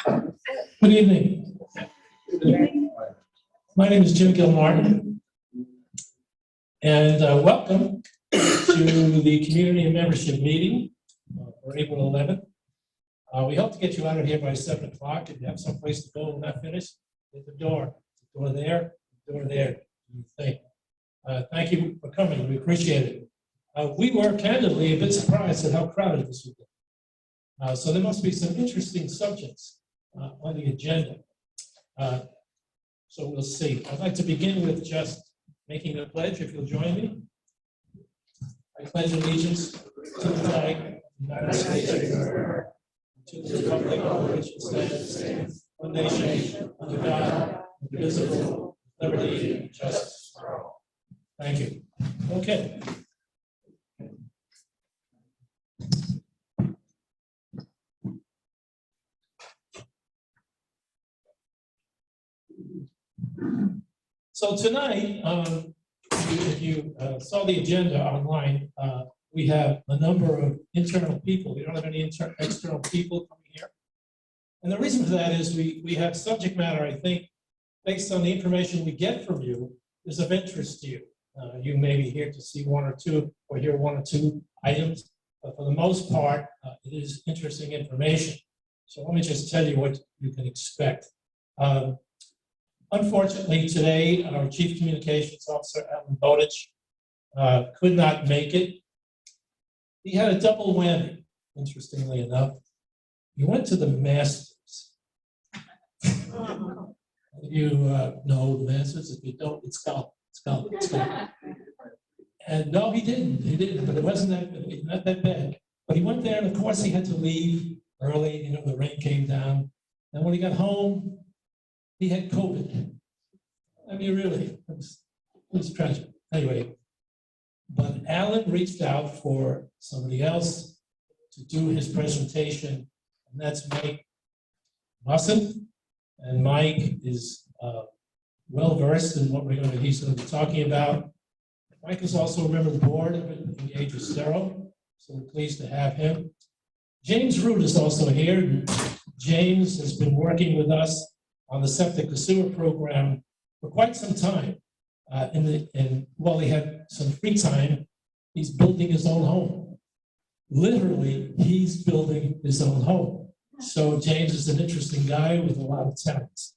Good evening. My name is Jim Gilmartin, and welcome to the Community and Membership Meeting for April 11th. We hope to get you out of here by 7 o'clock. If you have some place to go and not finished, hit the door. The door there, the door there. Thank you for coming. We appreciate it. We were candidly a bit surprised at how crowded this would be. So there must be some interesting subjects on the agenda. So we'll see. I'd like to begin with just making a pledge, if you'll join me. I pledge allegiance to the flag of the United States of America, to the republic for which it stands, one nation, under God, indivisible, liberty, and justice for all. Thank you. Okay. So tonight, if you saw the agenda online, we have a number of internal people. We don't have any external people coming here. And the reason for that is we have subject matter, I think, based on the information we get from you, is of interest to you. You may be here to see one or two, or hear one or two items, but for the most part, it is interesting information. So let me just tell you what you can expect. Unfortunately, today, our Chief Communications Officer, Alan Bowditch, could not make it. He had a double whammy, interestingly enough. He went to the Masters. You know the Masters. If you don't, it's golf. It's golf. It's golf. And no, he didn't. He didn't, but it wasn't not that bad. But he went there, and of course, he had to leave early. You know, the rain came down. And when he got home, he had COVID. I mean, really, it was tragic. Anyway, but Alan reached out for somebody else to do his presentation, and that's Mike Wasson. And Mike is well-versed in what he's going to be talking about. Mike is also a member of the board of Estero, so we're pleased to have him. James Root is also here. James has been working with us on the Septic to Sewer program for quite some time. And while he had some free time, he's building his own home. Literally, he's building his own home. So James is an interesting guy with a lot of talents.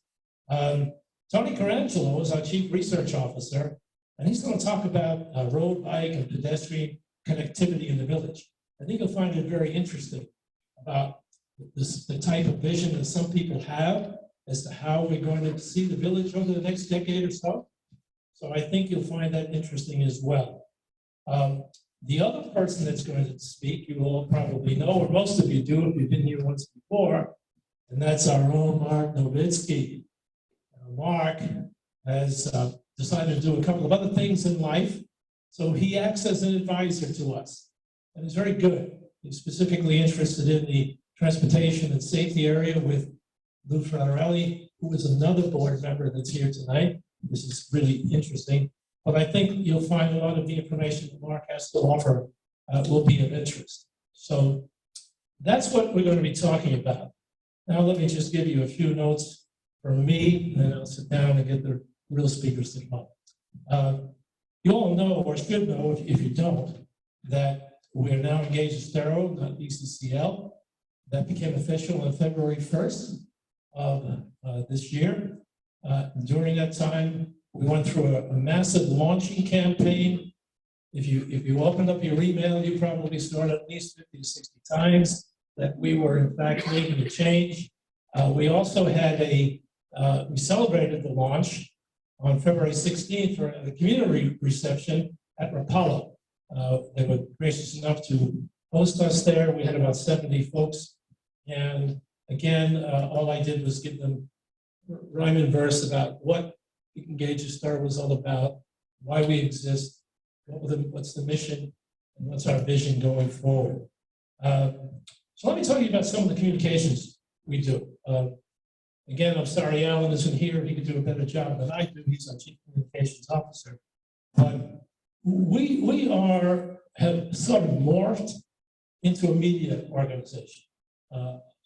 Tony Crangleo is our Chief Research Officer, and he's going to talk about road, bike, and pedestrian connectivity in the village. I think you'll find it very interesting about the type of vision that some people have as to how we're going to see the village over the next decade or so. So I think you'll find that interesting as well. The other person that's going to speak, you all probably know, or most of you do if you've been here once before, and that's our own Mark Novitski. Mark has decided to do a couple of other things in life, so he acts as an advisor to us, and he's very good. He's specifically interested in the transportation and safety area with Lou Fraterelli, who is another board member that's here tonight. This is really interesting, but I think you'll find a lot of the information that Mark has to offer will be of interest. So that's what we're going to be talking about. Now let me just give you a few notes from me, and then I'll sit down and get the real speakers to come up. You all know, or should know if you don't, that we're now engaged in Estero, not BCCL. That became official on February 1st of this year. During that time, we went through a massive launching campaign. If you opened up your email, you probably saw it at least 50 to 60 times that we were in fact making a change. We also had we celebrated the launch on February 16th for a community reception at Rapallo. They were gracious enough to host us there. We had about 70 folks. And again, all I did was give them rhyme and verse about what Engage Estero was all about, why we exist, what's the mission, and what's our vision going forward. So let me tell you about some of the communications we do. Again, I'm sorry Alan isn't here. He could do a better job than I do. He's our Chief Communications Officer. But we have sort of morphed into a media organization.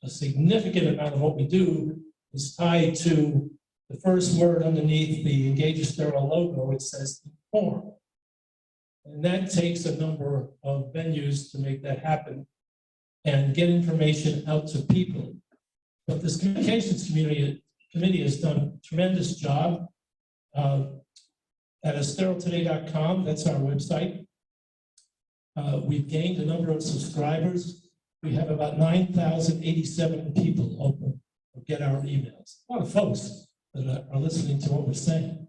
a significant amount of what we do is tied to the first word underneath the Engage Estero logo. It says inform. And that takes a number of venues to make that happen and get information out to people. But this communications committee has done a tremendous job. At esterotoday.com, that's our website. We've gained a number of subscribers. We have about 9,087 people open or get our emails. A lot of folks that are listening to what we're saying.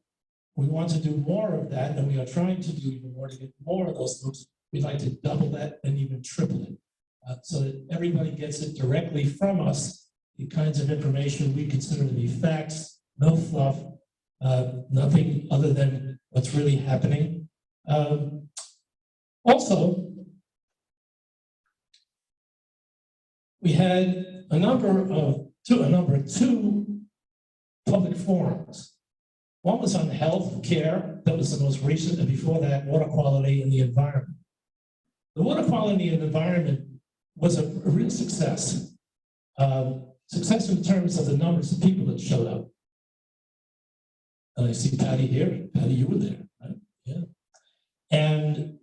We want to do more of that, and we are trying to do even more to get more of those folks. We'd like to double that and even triple it, so that everybody gets it directly from us, the kinds of information we consider to be facts, no fluff, nothing other than what's really happening. Also, we had a number of two public forums. One was on health care, that was the most recent, and before that, water quality and the environment. The water quality and environment was a real success. Success in terms of the numbers of people that showed up. And I see Patty here. Patty, you were there, right? Yeah. And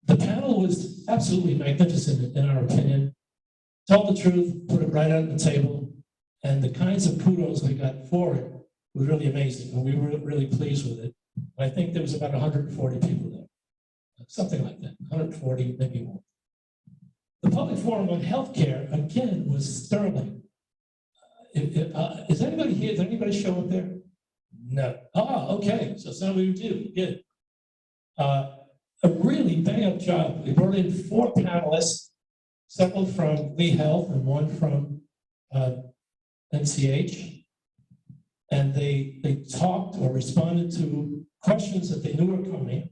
the panel was absolutely magnificent, in our opinion. Told the truth, put it right on the table, and the kinds of kudos we got for it was really amazing, and we were really pleased with it. I think there was about 140 people there, something like that, 140, maybe more. The public forum on healthcare, again, was sterling. Is anybody here? Did anybody show up there? No. Ah, okay, so some of you do, good. A really bang-up job. We brought in 4 panelists, several from Lee Health and one from NCH. And they talked or responded to questions that they knew were coming,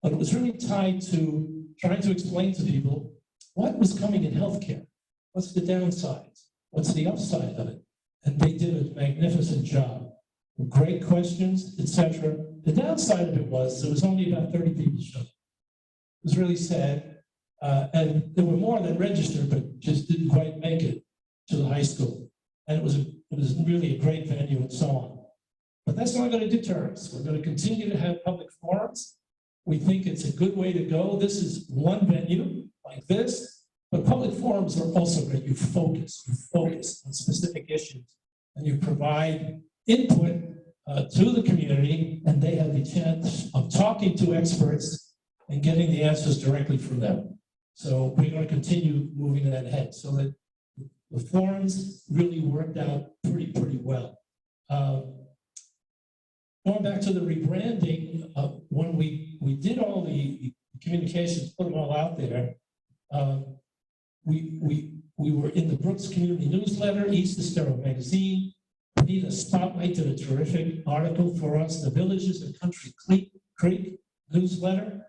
but it was really tied to trying to explain to people what was coming in healthcare. What's the downsides? What's the upside of it? And they did a magnificent job. Great questions, etc. The downside of it was there was only about 30 people showing. It was really sad. And there were more than registered, but just didn't quite make it to the high school. And it was really a great venue and so on. But that's not going to deter us. We're going to continue to have public forums. We think it's a good way to go. This is one venue like this, but public forums are also great. You focus on specific issues, and you provide input to the community, and they have the chance of talking to experts and getting the answers directly from them. So we're going to continue moving that ahead so that the forums really worked out pretty well. Going back to the rebranding, when we did all the communications, put them all out there, we were in the Brooks Community Newsletter, East Estero Magazine. Anita Spotlight did a terrific article for us, the Villages and Country Creek newsletter.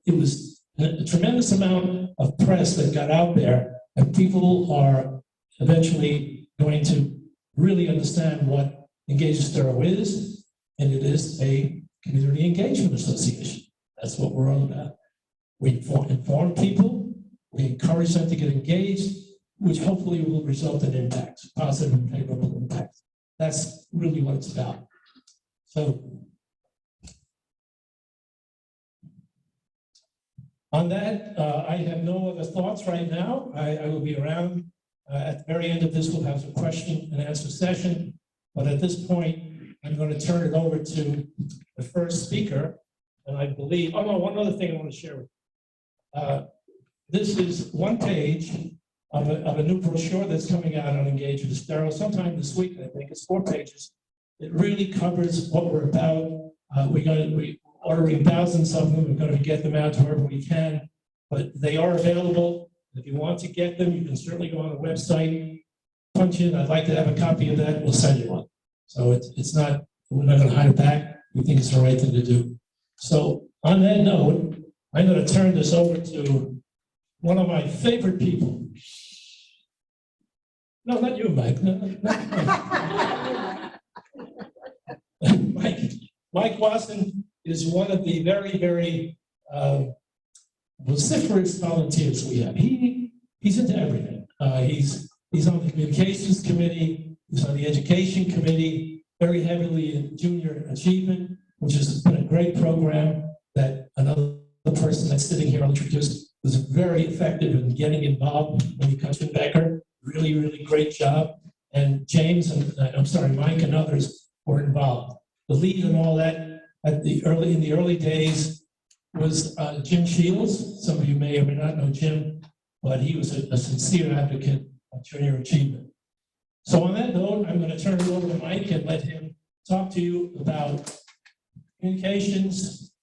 It was a tremendous amount of press that got out there, and people are eventually going to really understand what Engage Estero is, and it is a community engagement association. That's what we're all about. We inform people, we encourage them to get engaged, which hopefully will result in impacts, positive and favorable impacts. That's really what it's about. So, on that, I have no other thoughts right now. I will be around. At the very end of this, we'll have a question and answer session. But at this point, I'm going to turn it over to the first speaker. And I believe, oh no, one other thing I want to share with you. This is one page of a new brochure that's coming out on Engage with Estero sometime this week. I think it's 4 pages. It really covers what we're about. We're ordering thousands of them. We're going to get them out to wherever we can, but they are available. If you want to get them, you can certainly go on the website, punch in, I'd like to have a copy of that, we'll send you one. So it's not, we're not going to hide it back. We think it's the right thing to do. So on that note, I'm going to turn this over to one of my favorite people. No, not you, Mike. No, Mike Wasson is one of the very vociferous volunteers we have. He's into everything. He's He's on the communications committee, he's on the education committee, very heavily in junior achievement, which has been a great program that another person that's sitting here introduced was very effective in getting involved in the Kuchenbecker. Really, really great job. And James and Mike and others were involved. The lead in all that in the early days was Jim Shields. Some of you may or may not know Jim, but he was a sincere advocate of junior achievement. So on that note, I'm going to turn it over to Mike and let him talk to you about communications,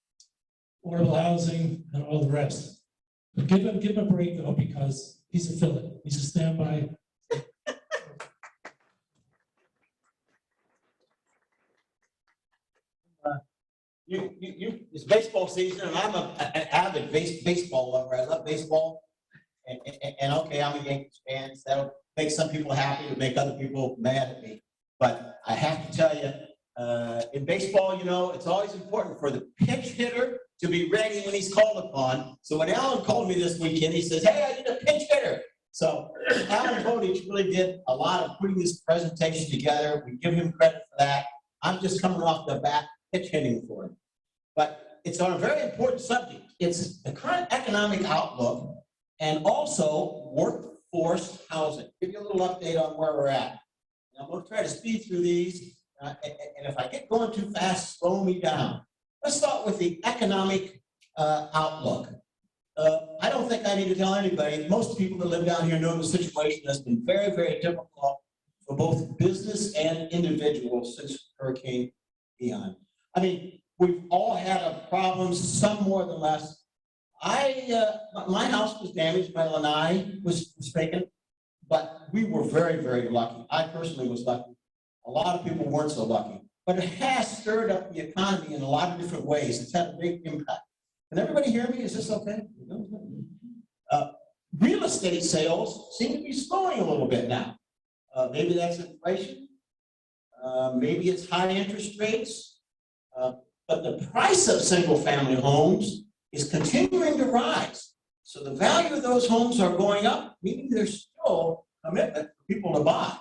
affordable housing, and all the rest. But give him a break though, because he's a fill-in. He's a standby. It's baseball season, and I'm an avid baseball lover. I love baseball, and okay, I'm a Yankees fan, so that'll make some people happy to make other people mad at me. But I have to tell you, in baseball, you know, it's always important for the pitch hitter to be ready when he's called upon. So when Alan called me this weekend, he says, "Hey, I need a pinch hitter." So Alan Bowditch really did a lot of putting this presentation together. We give him credit for that. I'm just coming off the bat pitch hitting for him. But it's on a very important subject. It's the current economic outlook and also workforce housing. Give you a little update on where we're at. And I'm going to try to speed through these. And if I get going too fast, slow me down. Let's start with the economic outlook. I don't think I need to tell anybody. Most people that live down here know the situation has been very, very difficult for both business and individuals since Hurricane Ian. I mean, we've all had problems, some more than less. My house was damaged, my lanai was taken, but we were very, very lucky. I personally was lucky. A lot of people weren't so lucky, but it has stirred up the economy in a lot of different ways. It's had a big impact. Can everybody hear me? Is this okay? Real estate sales seem to be slowing a little bit now. Maybe that's inflation. Maybe it's high interest rates. But the price of single-family homes is continuing to rise. So the value of those homes are going up, meaning there's still commitment for people to buy.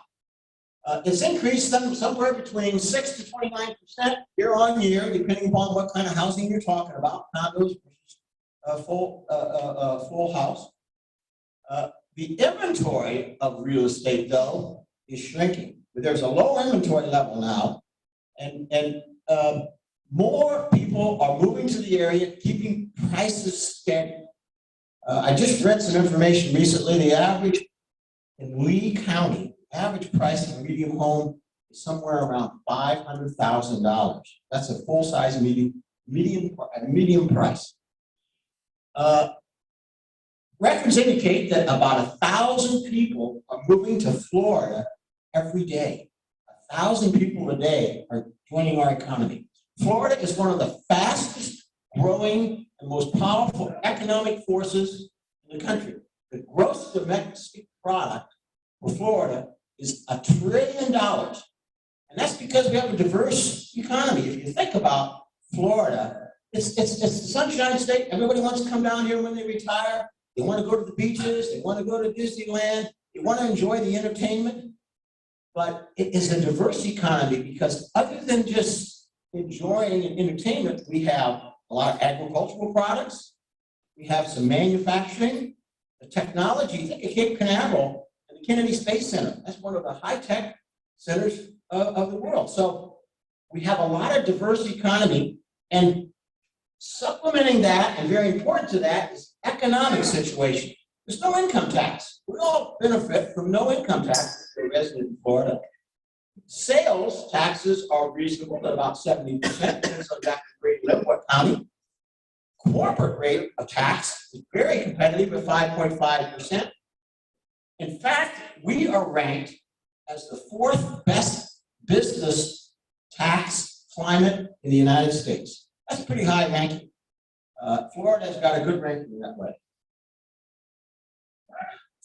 It's increased somewhere between 6 to 29% year on year, depending upon what kind of housing you're talking about, condos versus full house. The inventory of real estate, though, is shrinking. There's a low inventory level now, and more people are moving to the area, keeping prices steady. I just read some information recently. The average in Lee County, average price of a medium home is somewhere around $500,000. That's a full-size medium price. Records indicate that about 1,000 people are moving to Florida every day. 1,000 people a day are joining our economy. Florida is one of the fastest growing and most powerful economic forces in the country. The gross domestic product for Florida is $1 trillion. And that's because we have a diverse economy. If you think about Florida, it's the sunshine state. Everybody wants to come down here when they retire. They want to go to the beaches. They want to go to Disneyland. They want to enjoy the entertainment. But it is a diverse economy because other than just enjoying entertainment, we have a lot of agricultural products. We have some manufacturing, the technology. Think of Cape Canaveral and the Kennedy Space Center. That's one of the high-tech centers of the world. So we have a lot of diverse economy, and supplementing that, and very important to that, is economic situation. There's no income tax. We all benefit from no income tax for residents in Florida. Sales taxes are reasonable at about 70%, depends on exactly where you live, what county. Corporate rate of tax is very competitive at 5.5%. In fact, we are ranked as the 4th best business tax climate in the United States. That's a pretty high ranking. Florida's got a good ranking that way.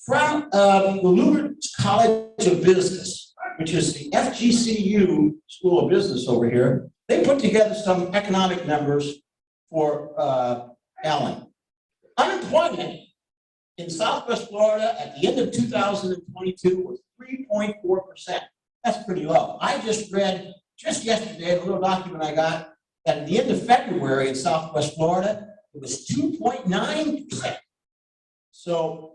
From the Lubert's College of Business, which is the FGCU School of Business over here, they put together some economic numbers for Alan. Unemployment in Southwest Florida at the end of 2022 was 3.4%. That's pretty low. I just read just yesterday, a little document I got, that at the end of February in Southwest Florida, it was 2.9%. So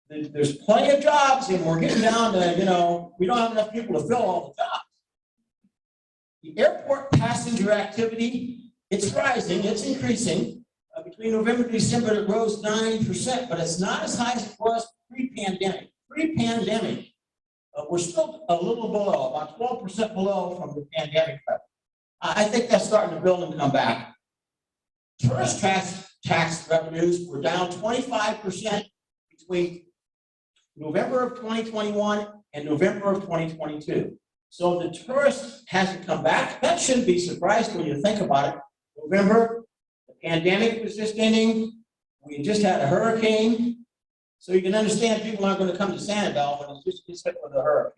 there's plenty of jobs, and we're getting down to, we don't have enough people to fill all the jobs. The airport passenger activity, it's rising, it's increasing. Between November and December, it rose 9%, but it's not as high as it was pre-pandemic. Pre-pandemic, we're still a little below, about 12% below from the pandemic level. I think that's starting to build and come back. Tourist tax revenues were down 25% between November of 2021 and November of 2022. So the tourist hasn't come back. That shouldn't be surprised when you think about it. November, the pandemic was just ending. We just had a hurricane. So you can understand people aren't going to come to Sanibel when it's just hit with a hurricane.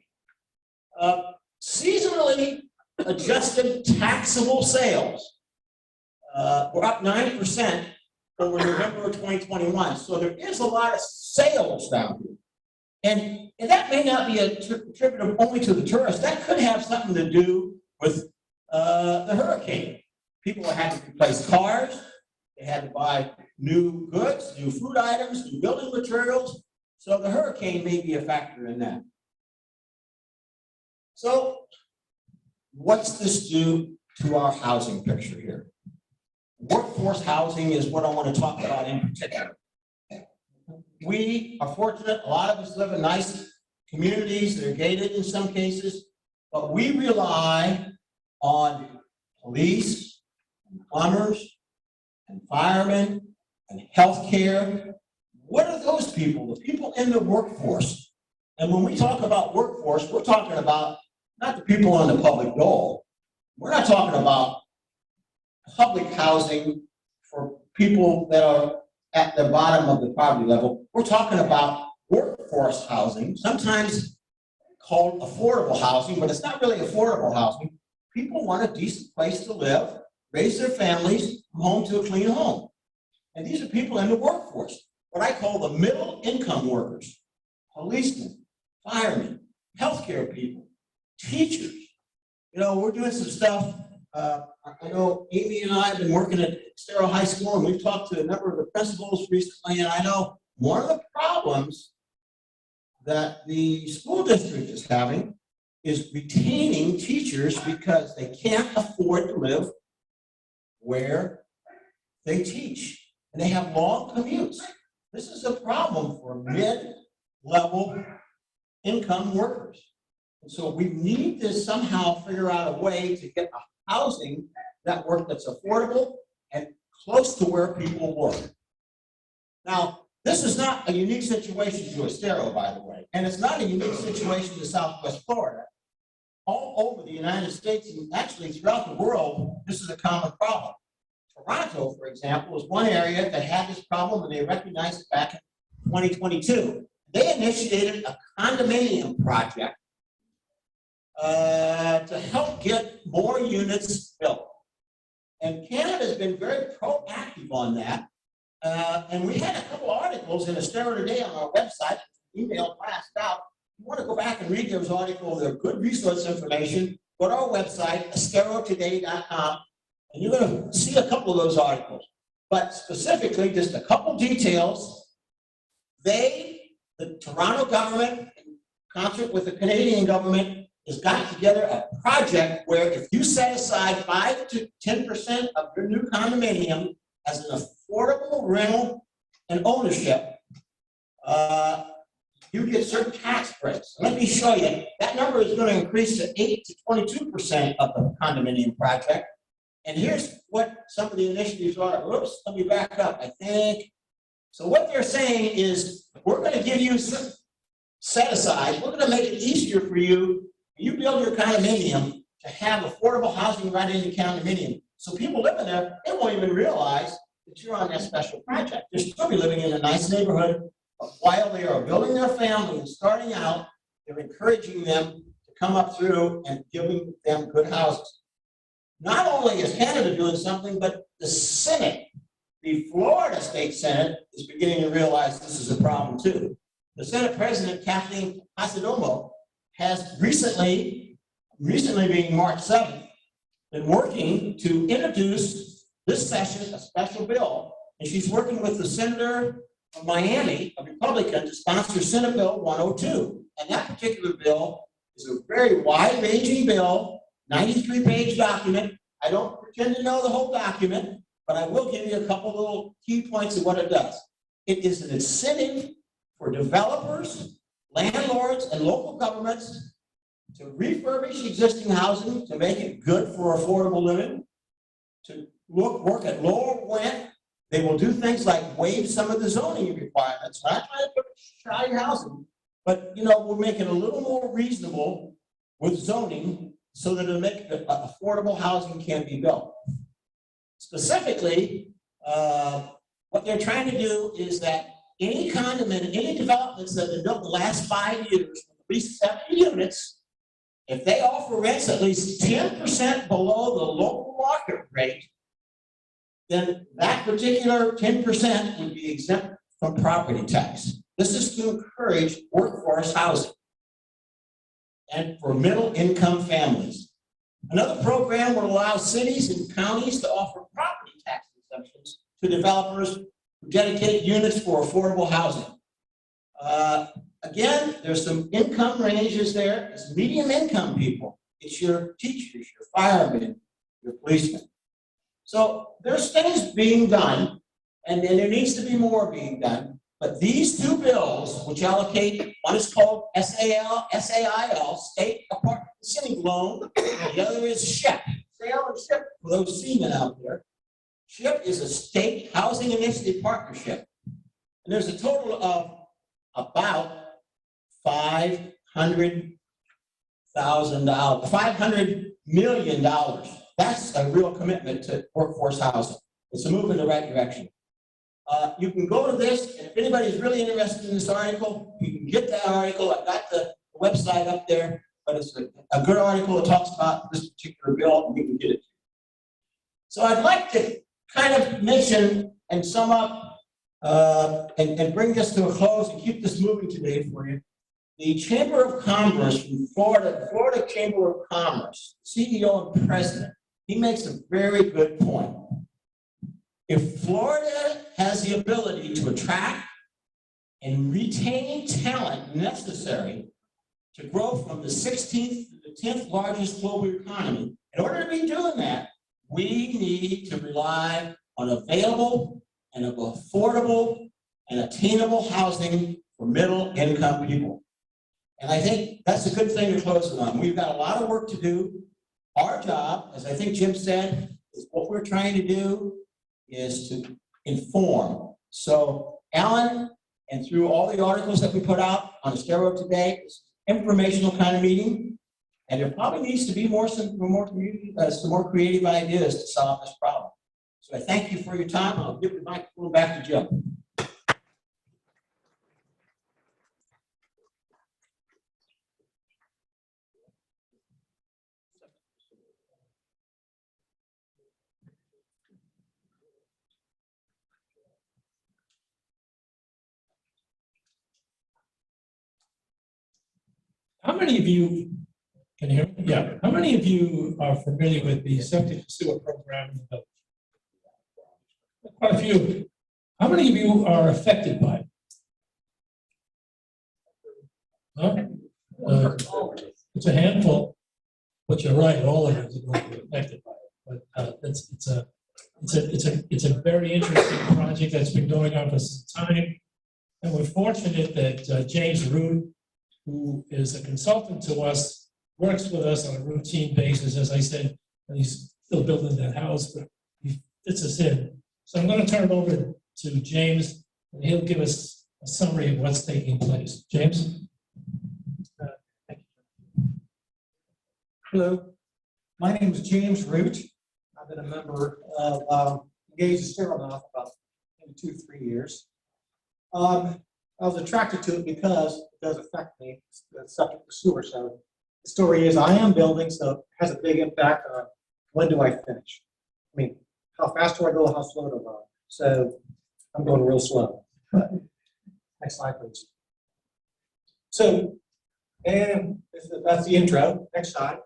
Seasonally adjusted taxable sales were up 9% over November of 2021. So there is a lot of sales down here. And that may not be attributable only to the tourists. That could have something to do with the hurricane. People had to replace cars. They had to buy new goods, new food items, new building materials. So the hurricane may be a factor in that. So what's this do to our housing picture here? Workforce housing is what I want to talk about in particular. We are fortunate, a lot of us live in nice communities that are gated in some cases, but we rely on police, and plumbers, and firemen, and healthcare. What are those people? The people in the workforce. And when we talk about workforce, we're talking about not the people on the public dole. We're not talking about public housing for people that are at the bottom of the poverty level. We're talking about workforce housing, sometimes called affordable housing, but it's not really affordable housing. People want a decent place to live, raise their families, come home to a clean home. And these are people in the workforce, what I call the middle income workers, policemen, firemen, healthcare people, teachers. We're doing some stuff. I know Amy and I have been working at Estero High School, and we've talked to a number of the principals recently, and I know one of the problems that the school district is having is retaining teachers because they can't afford to live where they teach, and they have long commutes. This is a problem for mid-level income workers. And so we need to somehow figure out a way to get a housing network that's affordable and close to where people work. Now, this is not a unique situation to Estero, by the way, and it's not a unique situation to Southwest Florida. All over the United States, and actually throughout the world, this is a common problem. Toronto, for example, is one area that had this problem, and they recognized it back in 2022. They initiated a condominium project to help get more units built. And Canada has been very proactive on that. And we had a couple articles in Estero Today on our website, email blast out. If you want to go back and read those articles, they're good resource information. Go to our website, esterotoday.com, and you're going to see a couple of those articles. But specifically, just a couple details. The Toronto government, in concert with the Canadian government, has got together a project where if you set aside 5 to 10% of your new condominium as an affordable rental and ownership, you get certain tax breaks. Let me show you. That number is going to increase to 8 to 22% of the condominium project. And here's what some of the initiatives are. Whoops, let me back up, I think. So what they're saying is, we're going to give you some set aside. We're going to make it easier for you. You build your condominium to have affordable housing right in your condominium. So people living there, they won't even realize that you're on that special project. They'll still be living in a nice neighborhood. But while they are building their family and starting out, they're encouraging them to come up through and giving them good houses. Not only is Canada doing something, but the Senate The Florida State Senate is beginning to realize this is a problem too. The Senate President, Kathleen Pasadomo, has recently being March 7th, been working to introduce this session a special bill. And she's working with the Senator of Miami, a Republican, to sponsor Senate Bill 102. And that particular bill is a very wide-ranging bill, 93-page document. I don't pretend to know the whole document, but I will give you a couple little key points of what it does. It is an incentive for developers, landlords, and local governments to refurbish existing housing to make it good for affordable living, to work at lower rent. They will do things like waive some of the zoning requirements. Not trying to put shoddy housing, but we'll make it a little more reasonable with zoning so that it'll make affordable housing can be built. Specifically, what they're trying to do is that any condominium, any developments that have been built in the last 5 years with at least 70 units, if they offer rents at least 10% below the local market rate, then that particular 10% would be exempt from property tax. This is to encourage workforce housing and for middle income families. Another program would allow cities and counties to offer property tax exemptions to developers who dedicate units for affordable housing. Again, there's some income ranges there. It's medium income people. It's your teachers, your firemen, your policemen. So there's things being done, and there needs to be more being done. But these two bills, which allocate, one is called SAIL, State Apartment Incentive Loan. The other is SHIP. SAIL and SHIP, for those seamen out there. SHIP is a state housing initiative partnership. And there's a total of about $500 million. That's a real commitment to workforce housing. It's a move in the right direction. You can go to this, and if anybody's really interested in this article, you can get that article. I've got the website up there, but it's a good article that talks about this particular bill, and you can get it. So I'd like to kind of mention and sum up and bring this to a close and keep this moving today for you. The Chamber of Commerce from Florida, Florida Chamber of Commerce, CEO and president, he makes a very good point. If Florida has the ability to attract and retain talent necessary to grow from the 16th to the 10th largest global economy, in order to be doing that, we need to rely on available and affordable and attainable housing for middle income people. And I think that's a good thing to close it on. We've got a lot of work to do. Our job, as I think Jim said, is what we're trying to do is to inform. So Alan, and through all the articles that we put out on Estero today, it's an informational kind of meeting. And there probably needs to be some more creative ideas to solve this problem. So I thank you for your time. I'll give the microphone back to Jim. How many of you can you hear me? Yeah. How many of you are familiar with the septic sewer program in the village? Quite a few. How many of you are affected by it? Huh? It's a handful, but you're right. All of us are going to be affected by it. But it's a very interesting project that's been going on for some time, and we're fortunate that James Root, who is a consultant to us, works with us on a routine basis, as I said, and he's still building that house, but he fits us in. So I'm going to turn it over to James, and he'll give us a summary of what's taking place. James? Thank you. Hello, my name is James Root. I've been a member of Engaged Estero now for about maybe 2-3 years. I was attracted to it because it does affect me, the septic to sewer. So the story is I am building, so it has a big impact on when do I finish. I mean, how fast do I go, how slow do I go? So I'm going real slow. Next slide, please. So, and that's the intro. Next slide.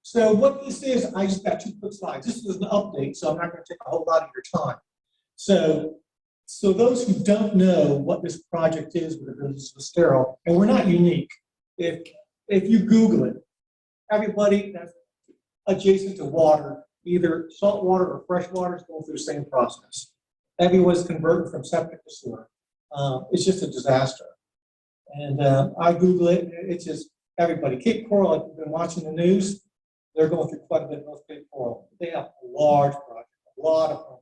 So what this is, I just got 2 quick slides. This is an update, so I'm not going to take a whole lot of your time. So those who don't know what this project is with Estero, and we're not unique. If you Google it, everybody that's adjacent to water, either salt water or fresh water, is going through the same process. Everyone's converting from septic to sewer. It's just a disaster. And I Google it, it's just everybody. Cape Coral, if you've been watching the news, they're going through quite a bit of North Cape Coral. They have a large project, a lot of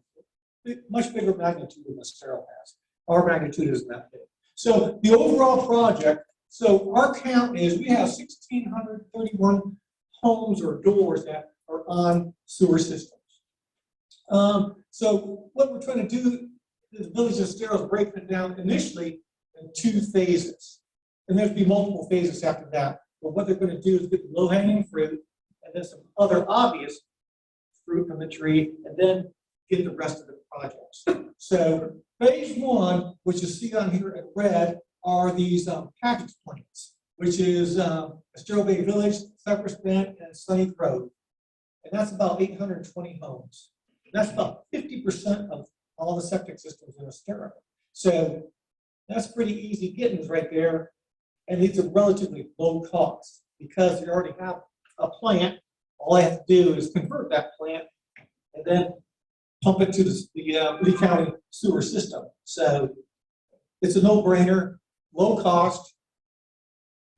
much bigger magnitude than Estero has. Our magnitude is that big. So the overall project, so our count is we have 1,631 homes or doors that are on sewer systems. So what we're trying to do, the village of Estero is breaking it down initially in 2 phases. And there'll be multiple phases after that. But what they're going to do is get the low-hanging fruit and then some other obvious fruit from the tree, and then get the rest of the projects. So phase 1, which you see on here in red, are these package plants, which is Estero Bay Village, Cypress Bend, and Sunny Grove. And that's about 820 homes. And that's about 50% of all the septic systems in Estero. So that's pretty easy gettings right there. And these are relatively low cost because you already have a plant. All I have to do is convert that plant and then pump it to the Lee County sewer system. So it's a no-brainer, low cost,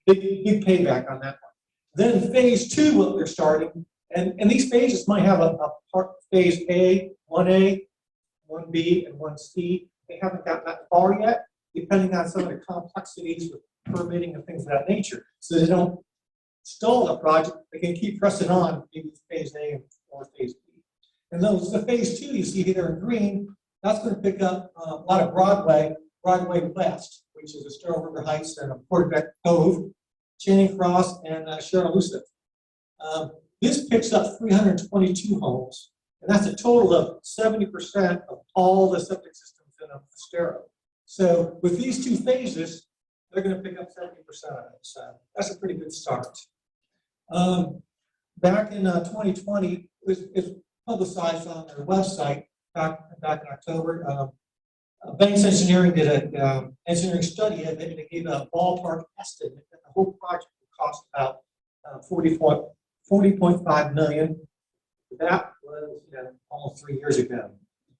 big payback on that one. Then phase 2, what they're starting, and these phases might have a part phase A, 1A, 1B, and 1C. They haven't gotten that far yet, depending on some of the complexities with permitting and things of that nature. So they don't stall the project, they can keep pressing on, maybe phase A or phase B. And those, the phase 2 you see here in green, that's going to pick up a lot of Broadway West, which is Estero River Heights and Kuchenbecker Cove, Channing Cross, and Sharon-Lucif. This picks up 322 homes, and that's a total of 70% of all the septic systems in Estero. So with these 2 phases, they're going to pick up 70% of it. So that's a pretty good start. Back in 2020, it's publicized on their website back in October. Banks Engineering did an engineering study, and they gave a ballpark estimate that the whole project would cost about $40.5 million. That was almost 3 years ago.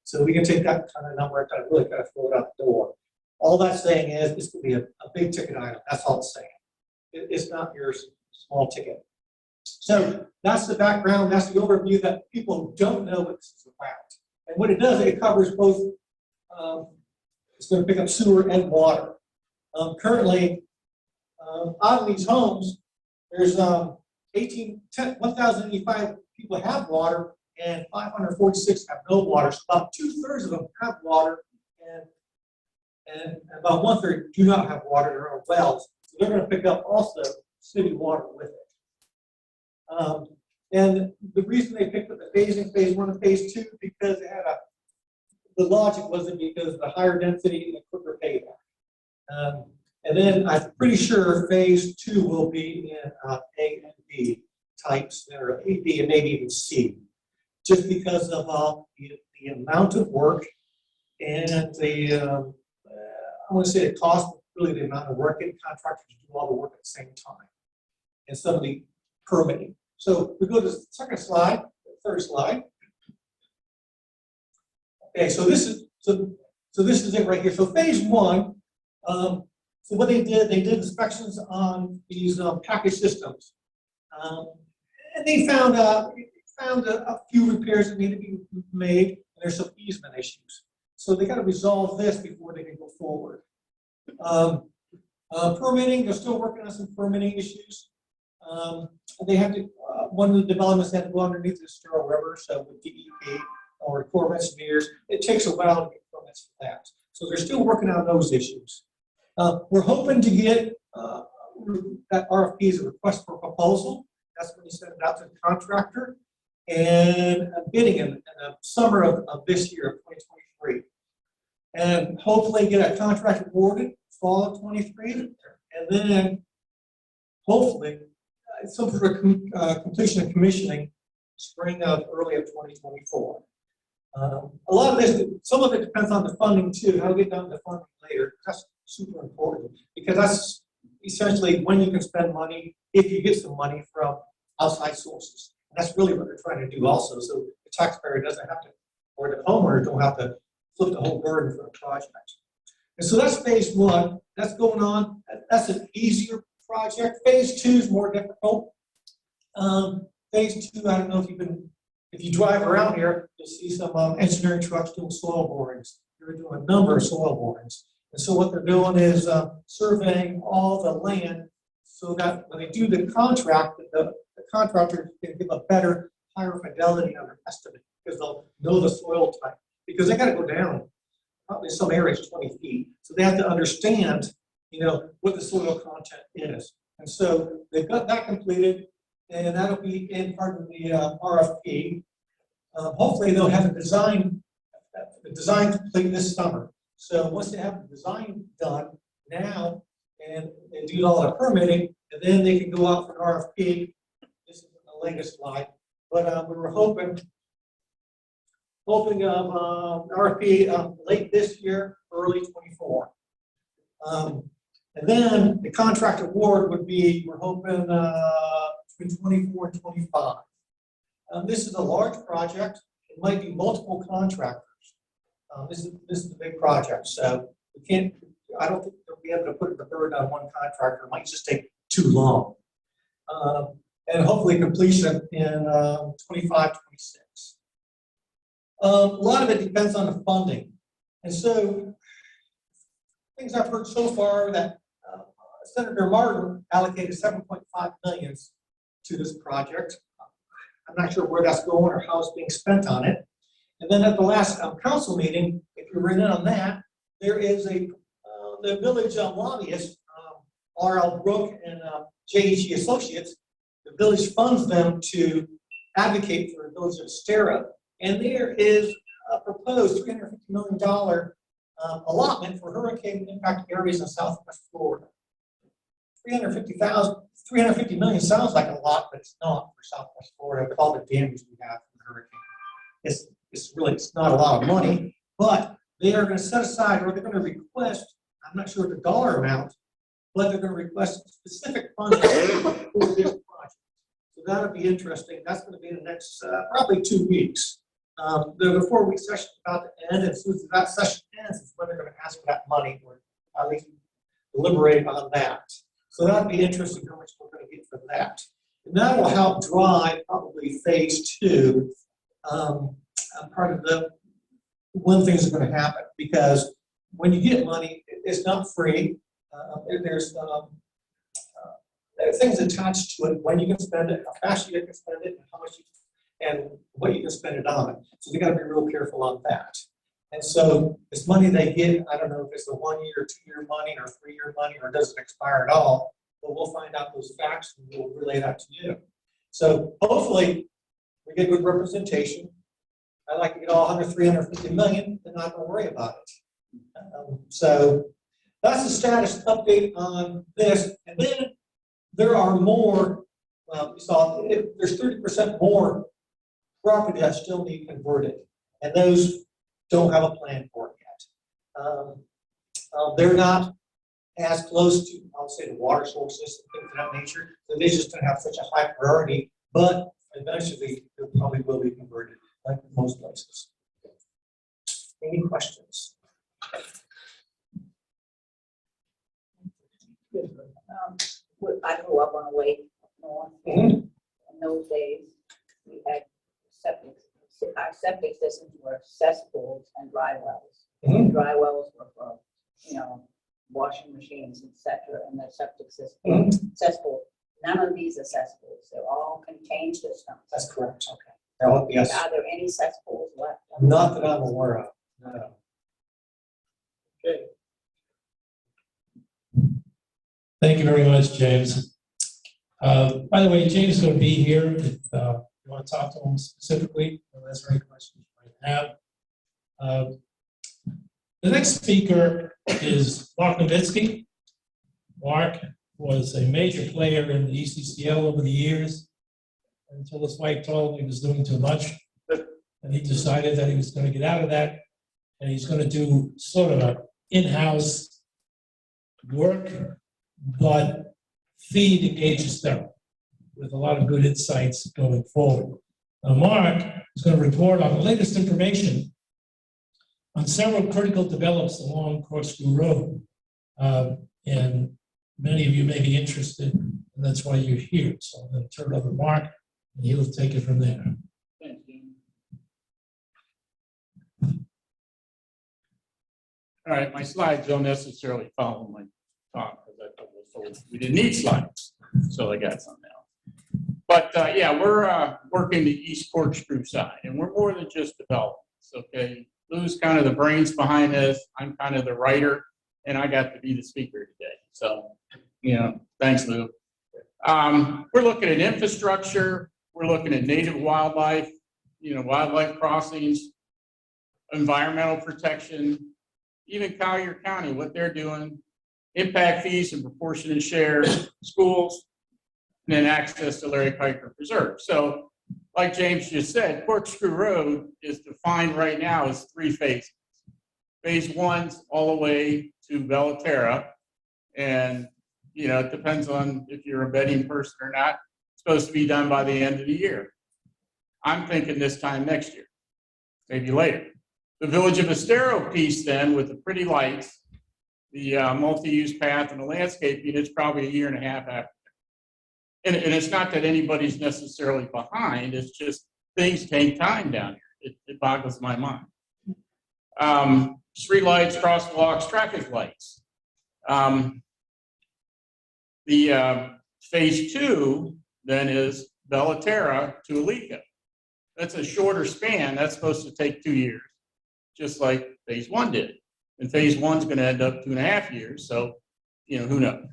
So we can take that kind of number and really kind of throw it out the door. All that's saying is this could be a big ticket item. That's all it's saying. It's not your small ticket. So that's the background. That's the overview that people don't know what this is about. And what it does, it covers both. It's going to pick up sewer and water. Currently, out of these homes, there's 1,085 people have water, and 546 have no water. So about 2/3 of them have water, and about 1/3 do not have water. They're on wells. So they're going to pick up also city water with it. And the reason they picked up the phasing, phase 1 and phase 2, because they had the logic wasn't because the higher density and the quicker payback. And then I'm pretty sure phase 2 will be in A and B types, or A, B, and maybe even C, just because of the amount of work and the, I want to say the cost, but really the amount of work, getting contractors to do all the work at the same time, and some of the permitting. So we go to the second slide, the third slide. Okay, so this is it right here. So phase 1. So what they did inspections on these package systems, and they found a few repairs that need to be made, and there's some easement issues. So they got to resolve this before they can go forward. Permitting, they're still working on some permitting issues. They have to, one of the developments had to go underneath the Estero River, so with DEP or Corps of Engineers, it takes a while to get permits for that. So they're still working on those issues. We're hoping to get that RFP is a request for proposal. That's when you send it out to the contractor, and bidding in the summer of this year, of 2023. and hopefully get a contract awarded fall of 23, and then hopefully some sort of completion and commissioning spring of early of 2024. A lot of this, some of it depends on the funding too. How we get down to the funding later. That's super important because that's essentially when you can spend money if you get some money from outside sources. And that's really what they're trying to do also. So the taxpayer doesn't have to, or the homeowner don't have to flip the whole burden for the project. And so that's phase one. That's going on. That's an easier project. Phase two is more difficult. Phase two, I don't know if you drive around here, you'll see some engineering trucks doing soil borings. They're doing a number of soil borings. And so what they're doing is surveying all the land so that when they do the contract, the contractor can give a better, higher fidelity on their estimate because they'll know the soil type. Because they got to go down, probably some areas 20 feet. So they have to understand, what the soil content is. And so they've got that completed, and that'll be in part of the RFP. Hopefully they'll have the design complete this summer. So once they have the design done now, and they do all the permitting, and then they can go out for an RFP. This is the latest slide, but we were hoping of RFP late this year, early 24. And then the contract award would be, we're hoping between 24 and 25. This is a large project. It might be multiple contractors. This is a big project, so I don't think we'll be able to put the burden on one contractor. It might just take too long. And hopefully completion in 25, 26. A lot of it depends on the funding. And so things I've heard so far that Senator Martin allocated $7.5 million to this project. I'm not sure where that's going or how it's being spent on it. And then at the last council meeting, if you were in on that, there is the village lobbyist, R.L. Brook and J.H.E. Associates. The village funds them to advocate for the village of Estero. And there is a proposed $350 million allotment for hurricane impact areas in southwest Florida. $350 million sounds like a lot, but it's not for southwest Florida with all the damage we have from the hurricane. It's not a lot of money, but they are going to set aside, or they're going to request, I'm not sure the dollar amount, but they're going to request specific funding for this project. So that'll be interesting. That's going to be in the next probably 2 weeks. The 4-week session is about to end, and as soon as that session ends, is when they're going to ask for that money, or at least deliberate on that. So that'll be interesting how much we're going to get for that. And that will help drive probably phase two. Part of when things are going to happen, because when you get money, it's not free. There's things attached to it, when you can spend it, how fast you can spend it, and how much and what you can spend it on. So they got to be real careful on that. And so this money they get, I don't know if it's a 1 year, 2 year money, or 3 year money, or does it expire at all, but we'll find out those facts and we'll relay that to you. So hopefully we get good representation. I'd like to get all 350 million, and not to worry about it. So that's the status update on this. And then there are more, you saw there's 30% more property that still need converted. And those don't have a plan for it yet. They're not as close to, I would say, the water sources and things of that nature. So they just don't have such a high priority, but eventually they probably will be converted, like most places. Any questions? I grew up on a lake up north. In those days, we had septic. Our septic systems were cesspools and dry wells. Dry wells were for, washing machines, etc. And the septic system, cesspool. None of these are cesspools. They're all contained systems. That's correct. Okay. Oh, yes. Are there any cesspools left? Not that I'm aware of. No. Okay. Thank you very much, James. By the way, James is going to be here if you want to talk to him specifically, or answer any questions you might have. The next speaker is Mark Novitski. Mark was a major player in the ECCL over the years until his wife told him he was doing too much. And he decided that he was going to get out of that and he's going to do sort of an in-house work, but feed Engage Estero with a lot of good insights going forward. Now, Mark is going to report on the latest information on several critical develops along Corkscrew Road. And many of you may be interested, and that's why you're here. So I'm going to turn it over to Mark, and he'll take it from there. Thanks, Jim. All right, my slides don't necessarily follow my talk because I was told we didn't need slides, so I got some now. But yeah, we're working the East Corkscrew side, and we're more than just developments. Okay, Lou's kind of the brains behind this. I'm kind of the writer, and I got to be the speaker today. So, you know, thanks, Lou. We're looking at infrastructure. We're looking at native wildlife, you know, wildlife crossings, environmental protection, even Collier County, what they're doing, impact fees and proportionate share, schools, and then access to Larry Kuiper Preserve. So, like James just said, Corkscrew Road is defined right now as 3 phases. Phase 1's all the way to Bellaterra, and you know, it depends on if you're a betting person or not. It's supposed to be done by the end of the year. I'm thinking this time next year, maybe later. The Village of Estero piece then, with the pretty lights, the multi-use path and the landscaping, it's probably 1.5 years after. And it's not that anybody's necessarily behind, it's just things take time down here. It boggles my mind. Street lights, crosswalks, traffic lights. The phase 2 then is Bellaterra to Alico. That's a shorter span. That's supposed to take 2 years, just like phase 1 did. And phase 1's going to end up 2.5 years. So, you know, who knows?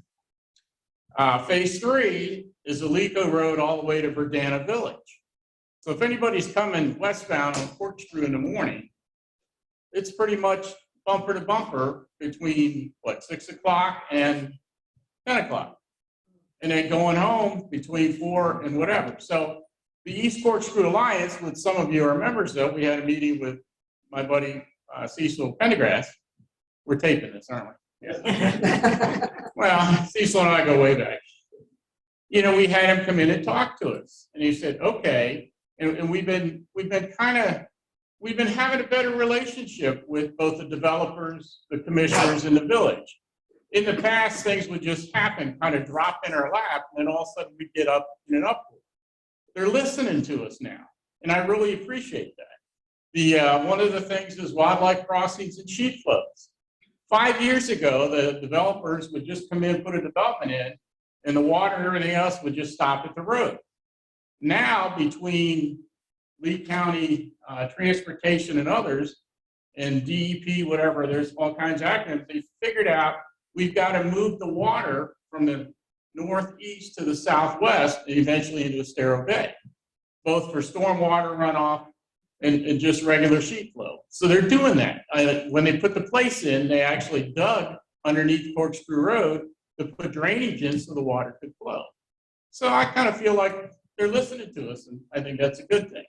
Phase 3 is Alico Road all the way to Verdana Village. So if anybody's coming westbound on Corkscrew in the morning, it's pretty much bumper to bumper between, what, 6 o'clock and 10 o'clock. And then going home between 4 and whatever. So the East Corkscrew Alliance, which some of you are members of, we had a meeting with my buddy Cecil Pendergrass. We're taping this, aren't we? Yeah. Well, Cecil and I go way back. You know, we had him come in and talk to us, and he said, "Okay," and we've been having a better relationship with both the developers, the commissioners, and the village. In the past, things would just happen, kind of drop in our lap, and then all of a sudden we'd get up in an uproar. They're listening to us now, and I really appreciate that. The one of the things is wildlife crossings and sheep flows. 5 years ago, the developers would just come in, put a development in, and the water and everything else would just stop at the road. Now, between Lee County Transportation and others, and DEP, whatever, there's all kinds of acronyms, they figured out we've got to move the water from the northeast to the southwest and eventually into Estero Bay, both for stormwater runoff and just regular sheet flow. So they're doing that. When they put the place in, they actually dug underneath Corkscrew Road to put drainage in so the water could flow. So I kind of feel like they're listening to us, and I think that's a good thing.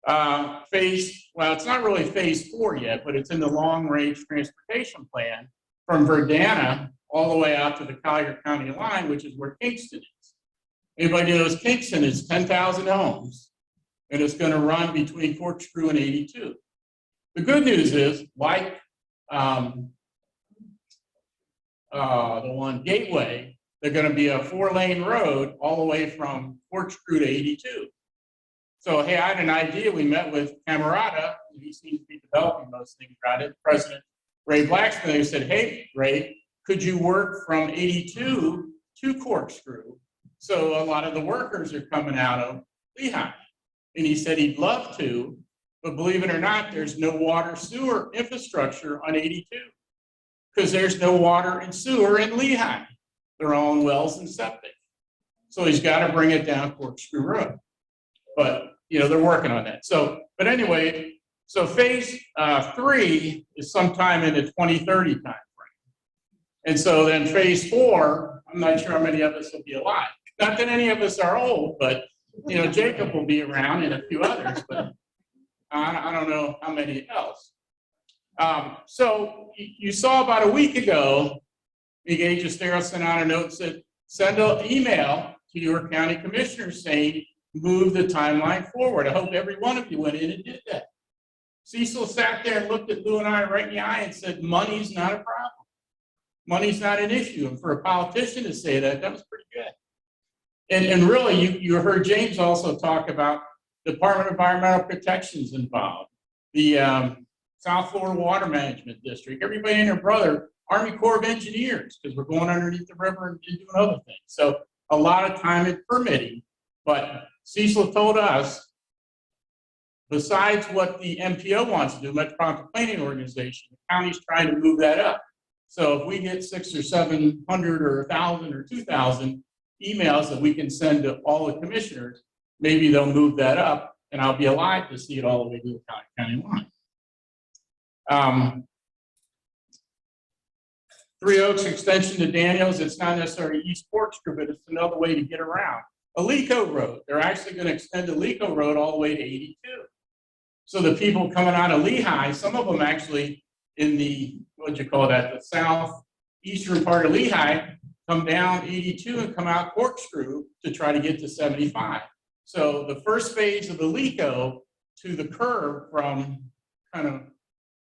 Well, it's not really phase 4 yet, but it's in the long-range transportation plan from Verdana all the way out to the Collier County line, which is where Kingston is. Anybody knows Kingston is 10,000 homes, and it's going to run between Corkscrew and 82. The good news is, like the one Gateway, they're going to be a 4-lane road all the way from Corkscrew to 82. So, hey, I had an idea. We met with Camerata, he seems to be developing those things around it. President Ray Blacksmith, who said, "Hey, Ray, could you work from 82 to Corkscrew?" So a lot of the workers are coming out of Lehigh. And he said he'd love to, but believe it or not, there's no water sewer infrastructure on 82 because there's no water and sewer in Lehigh. They're all in wells and septic. So he's got to bring it down Corkscrew Road. But, you know, they're working on that. So, but anyway, So phase 3 is sometime in the 2030 timeframe. And so then phase 4, I'm not sure how many of us will be alive. Not that any of us are old, but you know, Jacob will be around and a few others, but I don't know how many else. So you saw about a week ago, Engage Estero sent out a note and said, send an email to your county commissioners saying, move the timeline forward. I hope every one of you went in and did that. Cecil sat there and looked at Lou and I right in the eye and said, money's not a problem. Money's not an issue. And for a politician to say that, that was pretty good. And really, you heard James also talk about the Department of Environmental Protection's involved, the South Florida Water Management District, everybody and their brother, Army Corps of Engineers, because we're going underneath the river and doing other things. So a lot of time in permitting, but Cecil told us, besides what the MPO wants to do, Metropolitan Planning Organization, the county's trying to move that up. So if we get 600 or 700 or 1,000 or 2,000 emails that we can send to all the commissioners, maybe they'll move that up, and I'll be alive to see it all the way to the county line. Three Oaks extension to Daniels, it's not necessarily East Corkscrew, but it's another way to get around. Alico Road, they're actually going to extend Alico Road all the way to 82. So the people coming out of Lehigh, some of them actually in the, what'd you call that, the southeastern part of Lehigh, come down 82 and come out Corkscrew to try to get to 75. So the first phase of Alico to the curb from kind of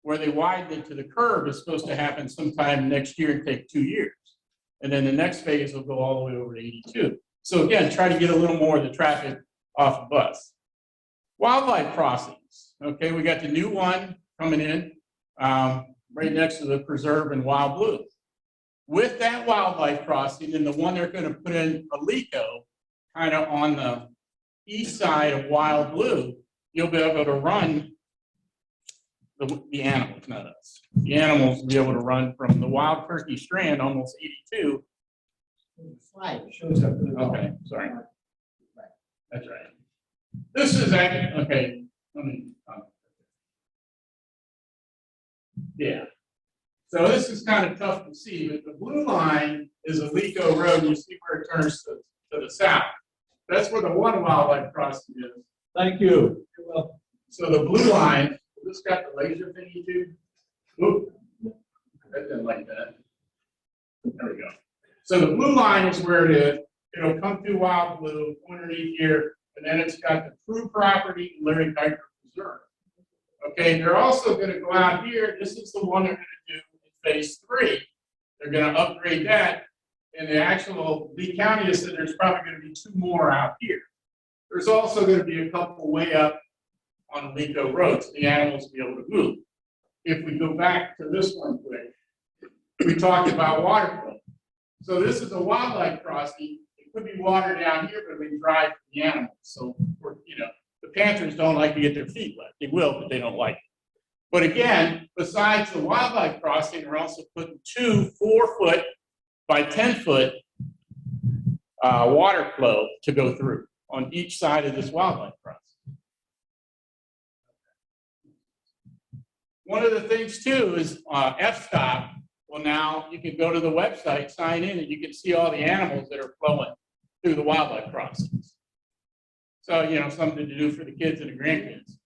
where they widen it to the curb is supposed to happen sometime next year and take 2 years. And then the next phase will go all the way over to 82. So again, try to get a little more of the traffic off the bus. Wildlife crossings. Okay, we got the new one coming in right next to the preserve in Wild Blue. With that wildlife crossing and the one they're going to put in Alico, kind of on the east side of Wild Blue, you'll be able to run the animals, not us. The animals will be able to run from the Wild Turkey Strand, almost 82. Slide shows up. Okay, sorry. That's right. This is actually, okay, let me, yeah. So this is kind of tough to see, but the blue line is Alico Road. You see where it turns to the south. That's where the one wildlife crossing is. Thank you. You're welcome. So the blue line, this got the laser thingy too. Oop, I didn't like that. There we go. So the blue line is where it is. It'll come through Wild Blue, underneath here, and then it's got the True Property and Larry Geiger Preserve. Okay, they're also going to go out here. This is the one they're going to do in phase 3. They're going to upgrade that. And the actual Lee County has said there's probably going to be 2 more out here. There's also going to be a couple way up on Alico Road, so the animals will be able to move. If we go back to this one quick, we talked about water flow. So this is a wildlife crossing. It could be water down here, but we drive the animals. So you know, the panthers don't like to get their feet wet. They will, but they don't like it. But again, besides the wildlife crossing, we're also putting 2 4-foot by 10-foot water flow to go through on each side of this wildlife crossing. One of the things too is F-stop. Well, now you can go to the website, sign in, and you can see all the animals that are flowing through the wildlife crossings. So, you know, something to do for the kids and the grandkids.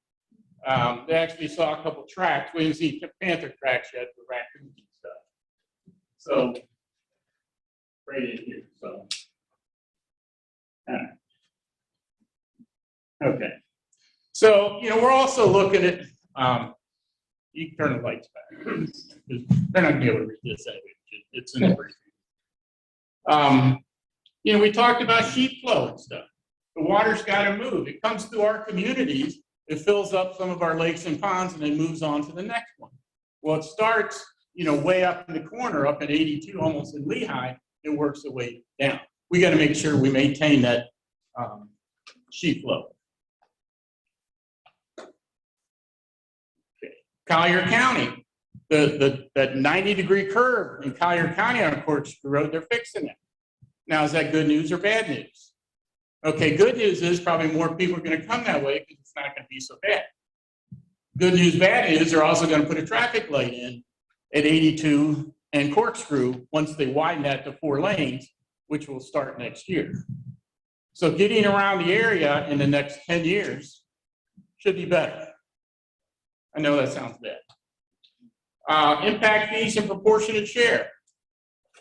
They actually saw a couple tracks. We didn't see panther tracks yet for raccoons and stuff. So, right in here. So, okay. So, you know, we're also looking at. You can turn the lights back. They're not going to be able to read this anyway. It's in the briefing. You know, we talked about sheet flow and stuff. The water's got to move. It comes through our communities. It fills up some of our lakes and ponds and then moves on to the next one. Well, it starts, you know, way up in the corner, up at 82, almost in Lehigh. It works its way down. We got to make sure we maintain that sheet flow. Collier County, that 90-degree curve in Collier County on Corkscrew Road, they're fixing it. Now, is that good news or bad news? Okay, good news is probably more people are going to come that way because it's not going to be so bad. Good news, bad news, they're also gonna put a traffic light in at 82 and Corkscrew once they widen that to 4 lanes, which will start next year. So getting around the area in the next 10 years should be better. I know that sounds bad. Impact fees and proportionate share.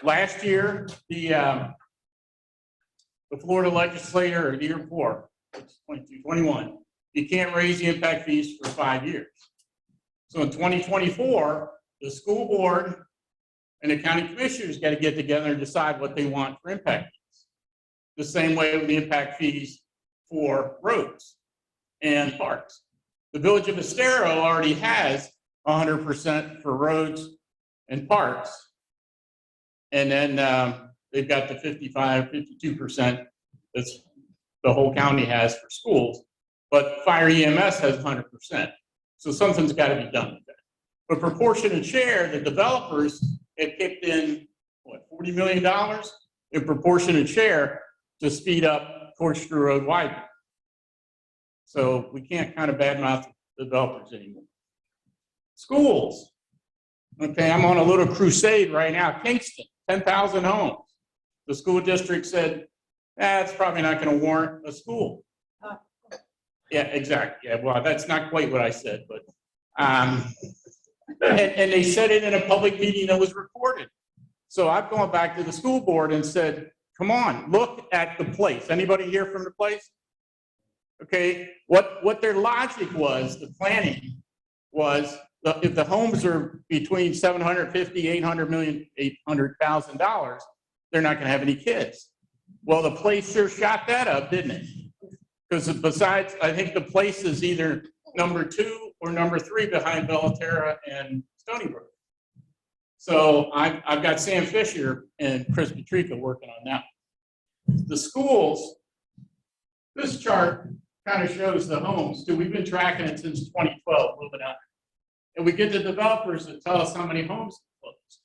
Last year, the Florida legislature, or the year before, it's 22, 21, you can't raise the impact fees for 5 years. So in 2024, the school board and the county commissioners got to get together and decide what they want for impact fees. The same way with the impact fees for roads and parks. The village of Estero already has 100% for roads and parks. And then they've got the 55, 52% that's the whole county has for schools. But fire EMS has 100%. So something's got to be done with that. But proportionate share, the developers have kicked in, what, $40 million in proportionate share to speed up Corkscrew Road widening. So we can't kind of badmouth the developers anymore. Schools. Okay, I'm on a little crusade right now. Kingston, 10,000 homes. The school district said, it's probably not going to warrant a school. Yeah, exactly. Yeah, well, that's not quite what I said, but and they said it in a public meeting that was recorded. So I've gone back to the school board and said, come on, look at the place. Anybody here from the place? Okay, what their logic was, the planning was, if the homes are between $750, $800,000, they're not going to have any kids. Well, the place sure shot that up, didn't it? Because besides, I think the place is either number 2 or number 3 behind Bellaterra and Stony Brook. So I've got Sam Fisher and Chris Petrica working on that. The schools, this chart kind of shows the homes. So we've been tracking it since 2012, moving on. And we get the developers that tell us how many homes closed.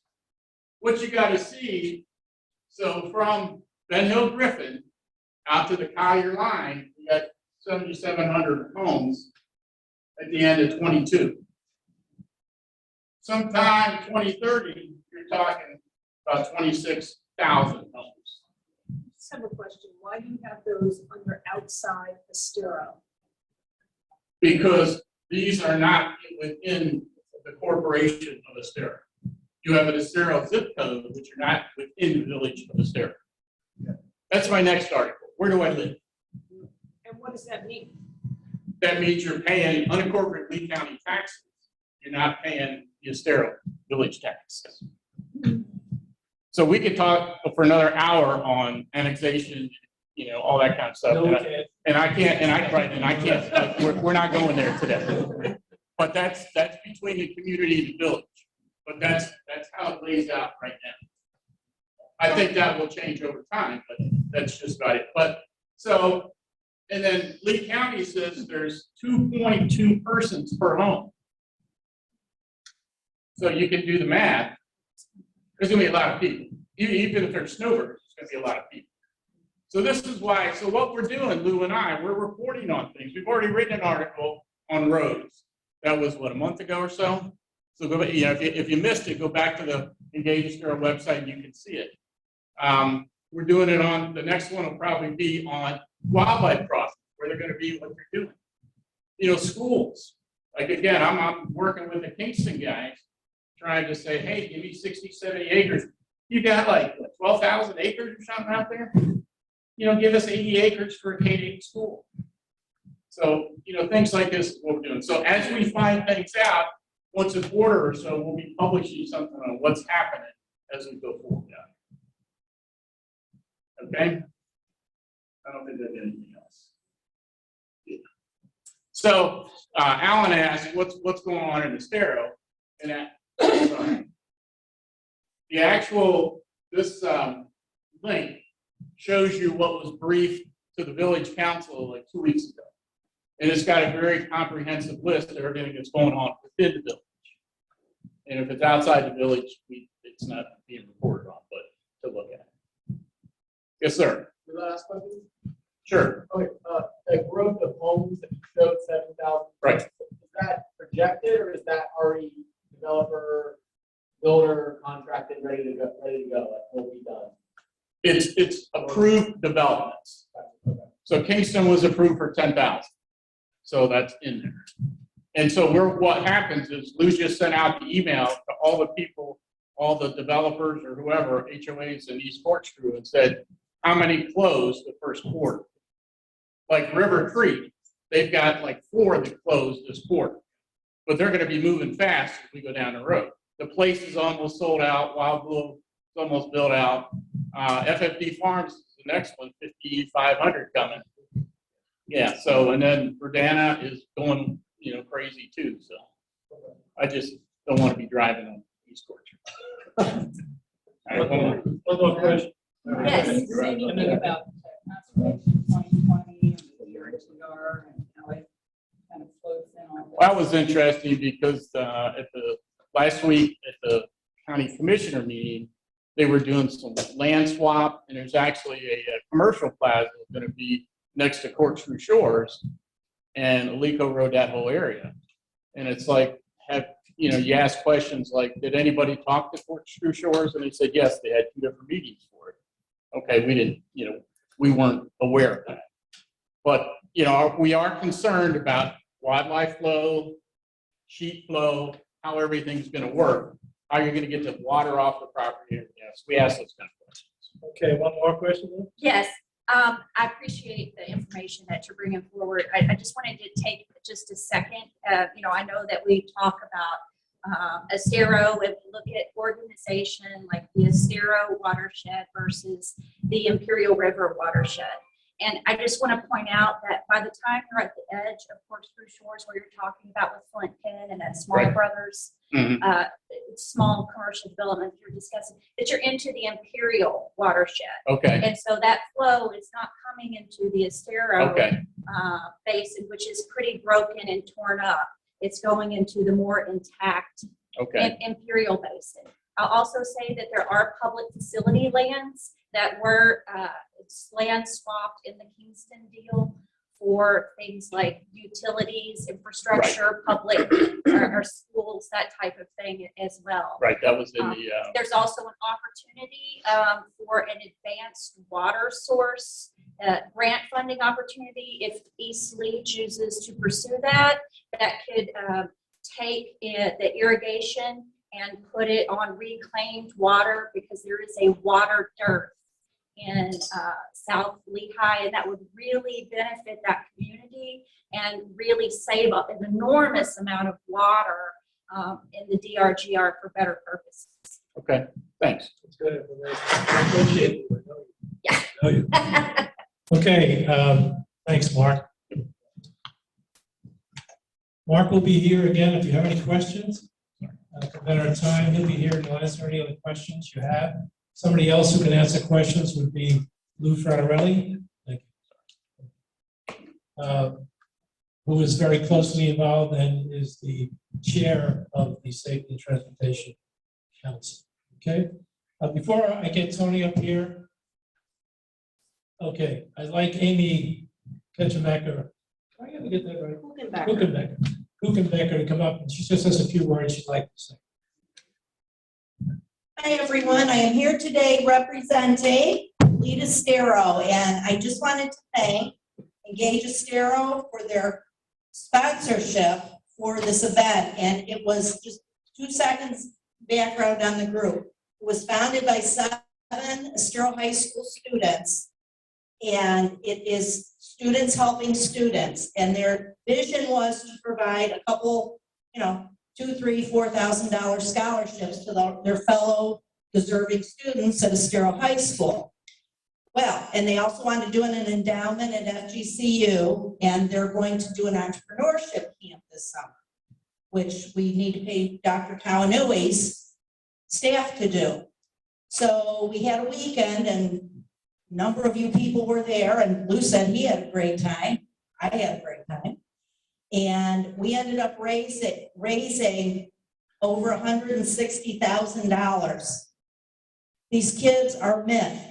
What you got to see, so from Ben Hill Griffin out to the Collier line, we got 7,700 homes at the end of 22. Sometime 2030, you're talking about 26,000 homes. Just have a question. Why do you have those under outside Estero? Because these are not within the corporation of Estero. You have an Estero zip code, but you're not within the village of Estero. That's my next article. Where do I live? And what does that mean? That means you're paying unincorporated Lee County taxes. You're not paying the Estero village taxes. So we could talk for another hour on annexation, you know, all that kind of stuff. No, we can't. We're not going there today. But that's between the community and the village. But that's how it lays out right now. I think that will change over time, but that's just about it. But so, and then Lee County says there's 2.2 persons per home. So you can do the math. There's gonna be a lot of people. Even if there's snowbirds, there's gonna be a lot of people. So this is why, so what we're doing, Lou and I, we're reporting on things. We've already written an article on roads. That was what, a month ago or so? So go, you know, if you missed it, go back to the Engage Estero website and you can see it. We're doing it on, the next one will probably be on wildlife crossings, where they're gonna be, what they're doing. You know, schools. Like again, I'm working with the Kingston guys, trying to say, hey, give me 60, 70 acres. You got like, what, 12,000 acres or something out there? You know, give us 80 acres for a K-8 school. So, you know, things like this is what we're doing. So as we find things out, once a quarter or so, we'll be publishing something on what's happening as we go forward. Okay? I don't think there's anything else. Yeah. So Alan asked, what's going on in Estero? And that, the actual, this link shows you what was briefed to the village council like 2 weeks ago. And it's got a very comprehensive list of everything that's going on within the village. And if it's outside the village, it's not being reported on, but to look at. Yes, sir. The last question? Sure. Okay, the growth of homes that you showed 7,000. Right. Is that projected It's approved developments. So Kingston was approved for 10,000. So that's in there. And so what happens is Lou just sent out the email to all the people, all the developers or whoever, HOAs in East Corkscrew, and said, how many closed the first quarter? Like River Creek, they've got like 4 that closed this quarter. But they're going to be moving fast as we go down the road. The place is almost sold out. Wild Blue is almost built out. FFD Farms is the next one, 5,500 coming. Yeah, so, and then Verdana is going, crazy too. So I just don't want to be driving on East Corkscrew. One more question. Yes. Anything about conservation 2020 and the DRGR and how it kind of floats in on Well, that was interesting because at the last week at the county commissioner meeting, they were doing some land swap, and there's actually a commercial plaza going to be next to Corkscrew Shores, and Alico rode that whole area. And it's like, you ask questions like, did anybody talk to Corkscrew Shores? And they said, yes, they had 2 different meetings for it. Okay, we didn't, we weren't aware of that. But, we are concerned about wildlife flow, sheet flow, how everything's going to work, how you're going to get the water off the property. Yes, we ask those kind of questions. Okay, one more question. Yes, I appreciate the information that you're bringing forward. I just wanted to take just a second. I know that we talk about Estero, if you look at organization like the Estero watershed versus the Imperial River watershed. And I just want to point out that by the time you're at the edge of Corkscrew Shores, where you're talking about with Flint Pen and that Small Right. Brothers, small commercial development you're discussing, that you're into the Imperial watershed. Okay, And so that flow is not coming into the Estero okay, basin, which is pretty broken and torn up. It's going into the more intact okay, Imperial basin. I'll also say that there are public facility lands that were land swapped in the Kingston deal for things like utilities, infrastructure, public or schools, that type of thing as well. right, that was in the, There's also an opportunity for an advanced water source grant funding opportunity if East Lee chooses to pursue that. That could take the irrigation and put it on reclaimed water, because there is a water dearth in South Lehigh, and that would really benefit that community and really save up an enormous amount of water in the DRGR for better purposes. okay, thanks. That's good information. I appreciate it. Yeah. Know you. Okay, thanks, Mark. Mark will be here again if you have any questions. For better time, he'll be here to answer any other questions you have. Somebody else who can answer questions would be Lou Fratarelli. Thank you. Who is very closely involved and is the chair of the Safety and Transportation Council. Okay, before I get Tony up here, okay, I'd like Amy Kuchenbecker. Can I ever get that right? Kuchenbecker to come up, and she just has a few words she'd like to say. Hi, everyone. I am here today representing Lead Estero, and I just wanted to thank Engage Estero for their sponsorship for this event. And it was just 2 seconds background on the group. It was founded by 7 Estero High School students, and it is students helping students. And their vision was to provide a couple, $2,000, $3,000, $4,000 scholarships to their fellow deserving students at Estero High School. Well, and they also want to do an endowment at FGCU, and they're going to do an entrepreneurship camp this summer, which we need to pay Dr. Kawanui's staff to do. So we had a weekend, and a number of you people were there, and Lou said he had a great time. I had a great time. And we ended up raising over $160,000. These kids are myth.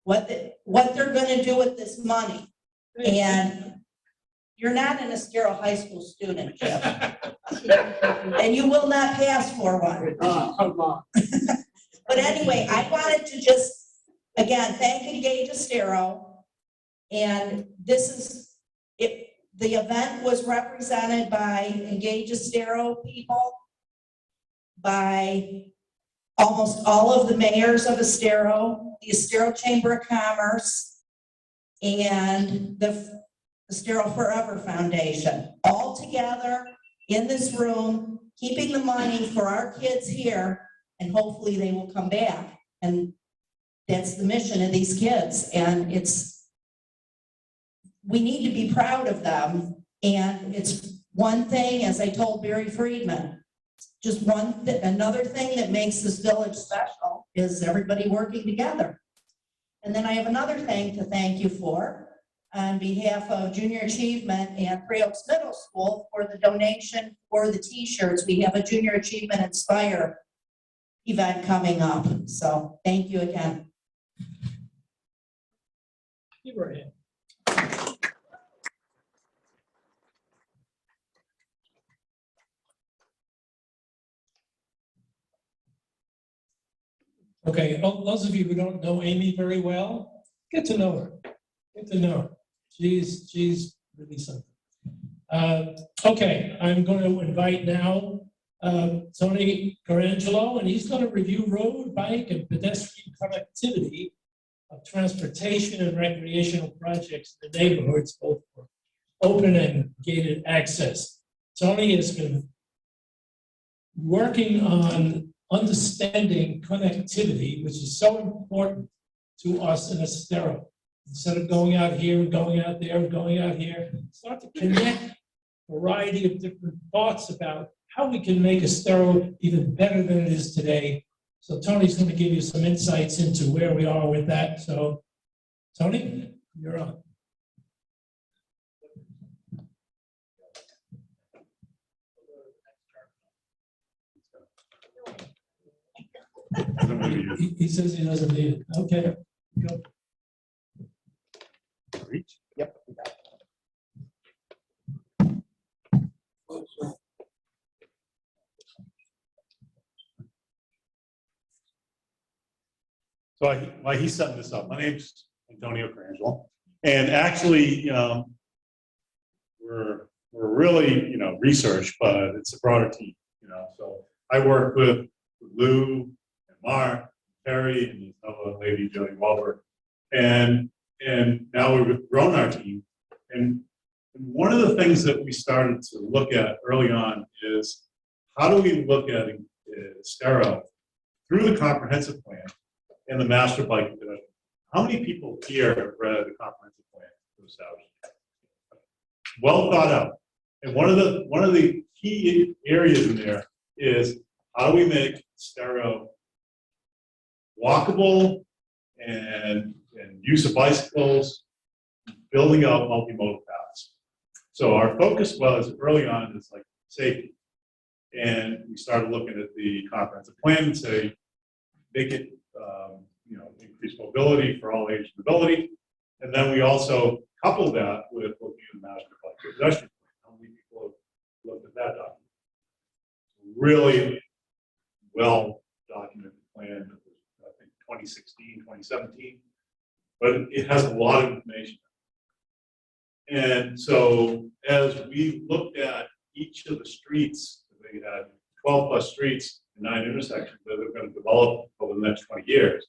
What they're going to do with this money. And you're not an Estero High School student, Jeff. And you will not pass for one. Come on. But anyway, I again, thank Engage Estero. And this is, the event was represented by Engage Estero people, by almost all of the mayors of Estero, the Estero Chamber of Commerce, and the Estero Forever Foundation, all together in this room, keeping the money for our kids here, and hopefully they will come back. And that's the mission of these kids. And we need to be proud of them. And it's one thing, as I told Barry Friedman, just another thing that makes this village special is everybody working together. And then I have another thing to thank you for on behalf of Junior Achievement and Three Oaks Middle School for the donation for the t-shirts. We have a Junior Achievement Inspire event coming up. So thank you again. You were in. Okay, those of you who don't know Amy very well, get to know her. Get to know her. She's really something. Okay, I'm going to invite now Tony Carangelo, and he's going to review road, bike, and pedestrian connectivity of transportation and recreational projects in the neighborhoods, both for open and gated access. Tony has been working on understanding connectivity, which is so important to us in Estero. Instead of going out here and going out there and going out here, start to connect a variety of different thoughts about how we can make Estero even better than it is today. So Tony's going to give you some insights into where we are with that. So Tony, you're on. He says he doesn't need it. Okay. Go. Yep. So while he's setting this up, my name's Antonio Crangleo, and actually, we're really, research, but it's a broader team, So I work with Lou and Mark, and Terry, and another lady, Jillian Walbert, and now we've grown our team. And one of the things that we started to look at early on is how do we look at Estero through the comprehensive plan and the master bike and pedestrian. How many people here have read the comprehensive plan to establish? Well thought out. And one of the key areas in there is how do we make Estero walkable and use of bicycles, building out multimodal paths. So our focus was early on is like safety. And we started looking at the comprehensive plan and say, make it, increase mobility for all ages and ability. And then we also coupled that with looking at the master bike pedestrian plan. How many people have looked at that document? Really well documented plan that was, I think, 2016, 2017, but it has a lot of information. And so as we looked at each of the streets, they had 12 plus streets and 9 intersections that they're going to develop over the next 20 years.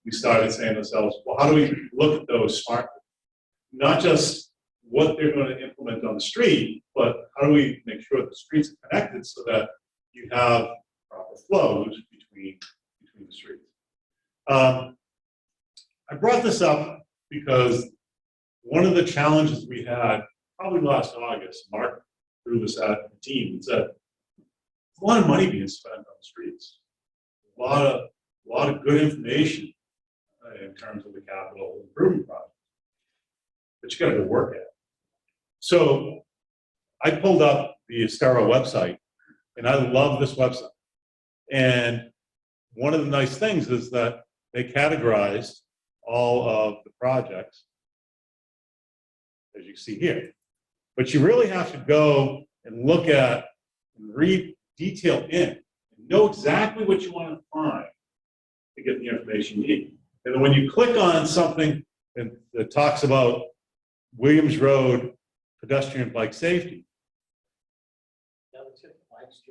We started saying to ourselves, well, how do we look at those smartly? Not just what they're going to implement on the street, but how do we make sure the streets are connected so that you have proper flows between the streets. I brought this up because one of the challenges we had probably last August, Mark threw this at the team and said, a lot of money being spent on the streets, a lot of good information in terms of the capital improvement project, but you got to go work at it. So I pulled up the Estero website, and I love this website. And one of the nice things is that they categorized all of the projects, as you see here. But you really have to go and look at and read detail in and know exactly what you want to find to get the information you need. And then when you click on something and that talks about Williams Road pedestrian bike safety.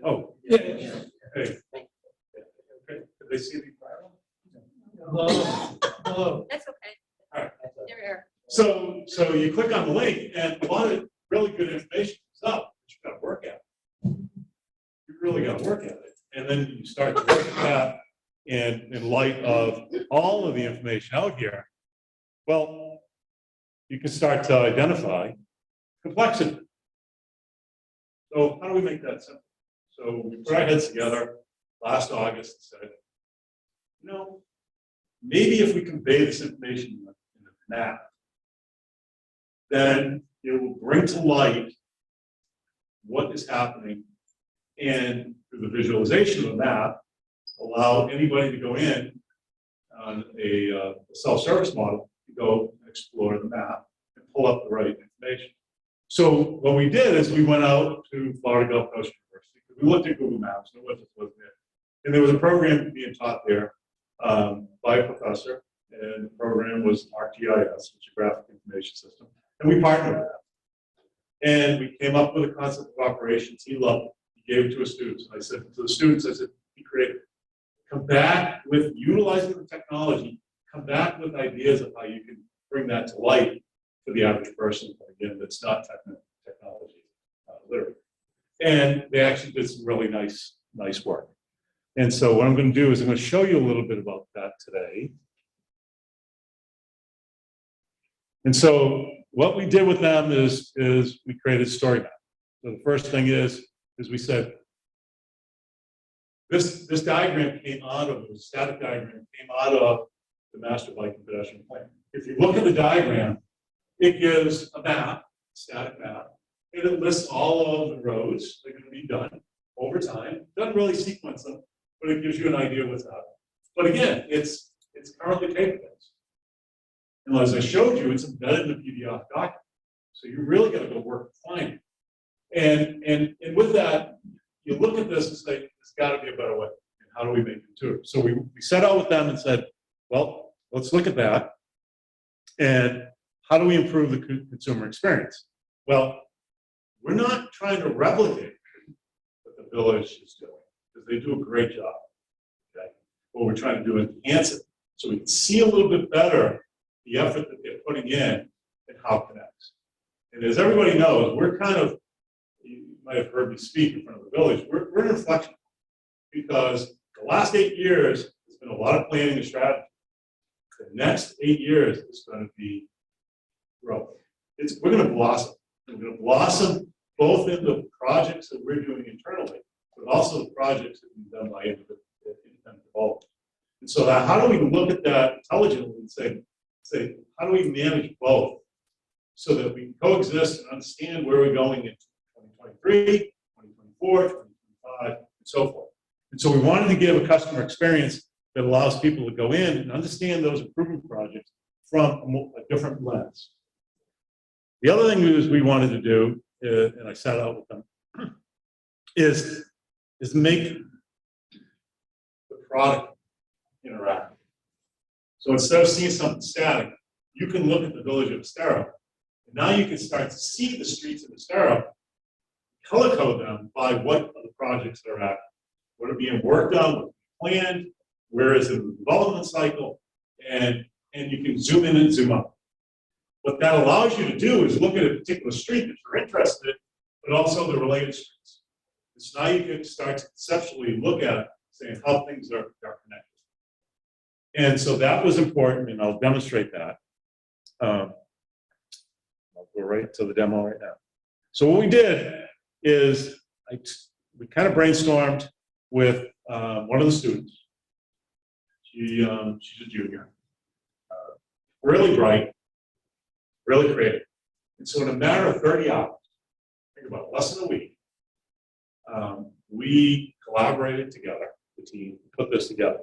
Oh, Yeah. hey. Okay, did they see the file? Hello. That's okay. All right. They're here. So you click on the link and a lot of really good information comes up that you gotta work at. You really gotta work at it. And then you start to look at that in light of all of the information out here. Well, you can start to identify complexity. So how do we make that simple? So we put our heads together last August and said, you know, maybe if we convey this information in a map, then it will bring to light what is happening, and through the visualization of a map, allow anybody to go in on a self-service model to go and explore the map and pull up the right information. So what we did is we went out to Florida Gulf Coast University. We looked at Google Maps, and it wasn't there. And there was a program being taught there by a professor, and the program was ArcGIS, which is a graphic information system, and we partnered with that. And we came up with a concept of operations. He loved it. He gave it to his students. And I said to the students, I said, be creative. Come back with utilizing the technology, come back with ideas of how you can bring that to light for the average person, again, that's not technology literate. And they actually did some really nice work. And so what I'm going to do is I'm going to show you a little bit about that today. And so what we did with them is we created story map. So the first thing is we said, this diagram came out of, the static diagram came out of the master bike and pedestrian plan. If you look at the diagram, it gives a map, static map, and it lists all of the roads that are going to be done over time. Doesn't really sequence them, but it gives you an idea of what's happening. But again, it's currently paper-based. And as I showed you, it's embedded in the PDF document. So you really got to go work to find it. And with that, you look at this and say, there's got to be a better way. And how do we make it to it? So we set out with them and said, well, let's look at that. And how do we improve the consumer experience? Well, we're not trying to replicate what the village is doing, because they do a great job. Okay? What we're trying to do is enhance it so we can see a little bit better the effort that they're putting in and how it connects. And as everybody knows, we're kind of, you might have heard me speak in front of the village, we're an inflection, because the last 8 years, there's been a lot of planning and strategy. The next 8 years is going to be growth. We're going to blossom. We're going to blossom both in the projects that we're doing internally, but also the projects that we've done by independent development. And so how do we look at that intelligently and say, how do we manage both so that we can coexist and understand where we're going in 2023, 2024, 2025, and so forth. And so we wanted to give a customer experience that allows people to go in and understand those improvement projects from a different lens. The other thing is we wanted to do, and I sat out with them, is make the product interactive. So instead of seeing something static, you can look at the village of Estero, and now you can start to see the streets of Estero, color code them by what are the projects that are active, what are being worked on, what's planned, where is it in the development cycle, and you can zoom in and zoom out. What that allows you to do is look at a particular street that you're interested in, but also the related streets. So now you can start to conceptually look at saying how things are connected. And so that was important, and I'll demonstrate that. I'll go right to the demo right now. So what we did is we kind of brainstormed with one of the students. She's a junior, really bright, really creative. And so in a matter of 30 hours, think about it, less than a week, we collaborated together, the team, put this together.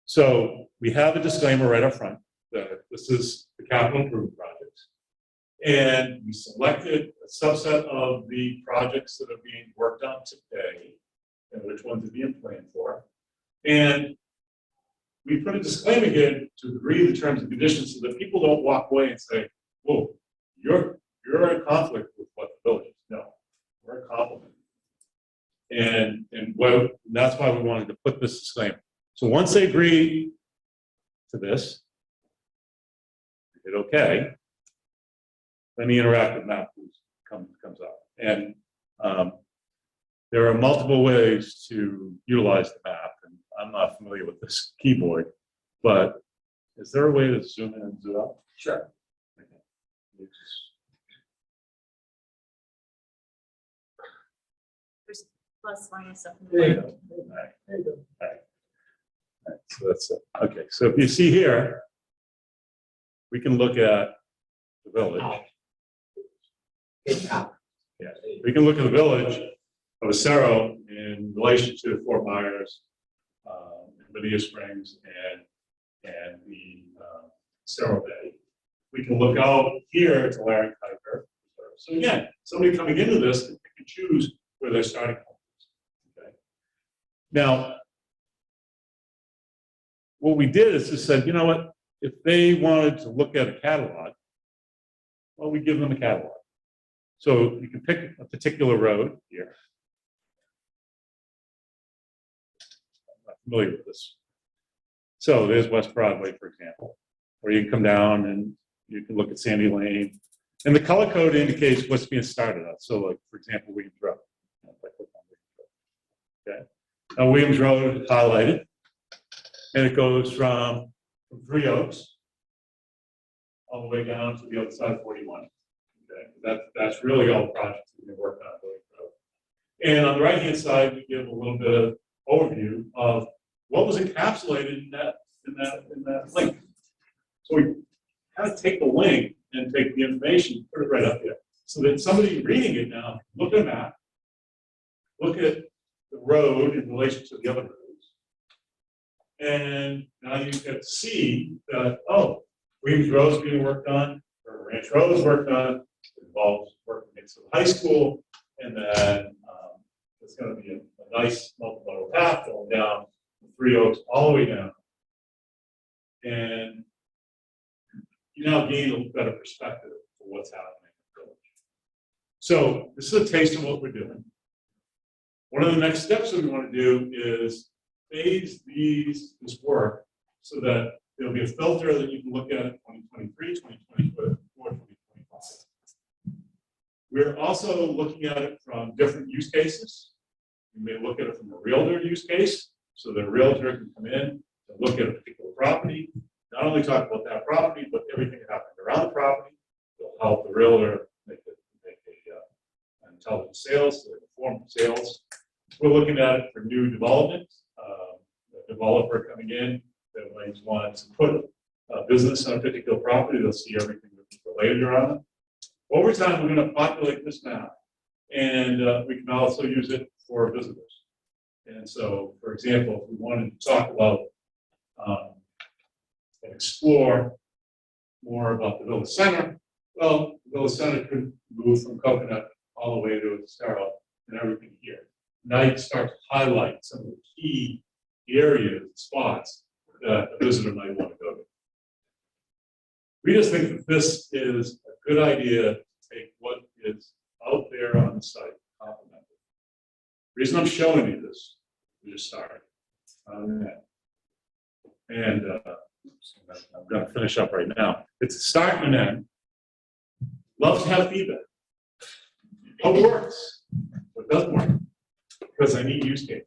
So we have a disclaimer right up front that this is the capital improvement projects. And we selected a subset of the projects that are being worked on today and which ones are being planned for. And we put a disclaimer here to agree the terms and conditions so that people don't walk away and say, whoa, you're in conflict with what the village is. No, we're a compliment. And that's why we wanted to put this disclaimer. So once they agree to this, they did okay, then the interactive map comes up. And there are multiple ways to utilize the map, and I'm not familiar with this keyboard, but is there a way to zoom in and zoom out? Sure. There's plus minus up. There you go. All right. There you go. All right. All right. So that's it. Okay. So if you see here, we can look at the village. Yeah. We can look at the village of Estero in relation to Fort Myers, Invidiato Springs, and the Estero Bay. We can look out here to Larry Kuiper. So again, somebody coming into this can pick and choose where they're starting from. Okay. Now, what we did is just said, you know what, if they wanted to look at a catalog, well, we give them a catalog. So you can pick a particular road here. I'm not familiar with this. So there's West Broadway, for example, or you can come down and you can look at Sandy Lane. And the color code indicates what's being started on. So like, for example, Williams Road. Okay. Now Williams Road is highlighted, and it goes from Three Oaks all the way down to the other side of 41. Okay. That's really all the projects we've been working on Williams Road. And on the right-hand side, we give a little bit of overview of what was encapsulated in that link. So we kind of take the link and take the information, put it right up there, so that somebody reading it now, look at a map, look at the road in relation to the other roads, and now you get to see that, oh, Williams Road's being worked on, or Ranch Road is worked on, it involves working at some high school, and then it's going to be a nice multimodal path going down from Three Oaks all the way down. And you now gain a better perspective for what's happening in the village. So this is a taste of what we're doing. One of the next steps that we want to do is phase this work so that there'll be a filter that you can look at in 2023, 2024, 2025. We're also looking at it from different use cases. You may look at it from a realtor use case, so that a realtor can come in and look at a particular property, not only talk about that property, but everything that happened around the property. It'll help the realtor make an intelligent sales, so informed sales. We're looking at it for new development. A developer coming in that might want to put a business on a particular property, they'll see everything that's related around it. Over time, we're going to populate this map, and we can also use it for visitors. And so, for example, if we wanted to talk about and explore more about the village center, well, the village center could move from Coconut all the way to Estero and everything here. Now you start to highlight some of the key areas, spots that a visitor might want to go to. We just think that this is a good idea to take what is out there on the site, complement it. The reason I'm showing you this, we just started. And I'm going to finish up right now. It's a start and an end. Love to have feedback. What works? What doesn't work? Because I need use case.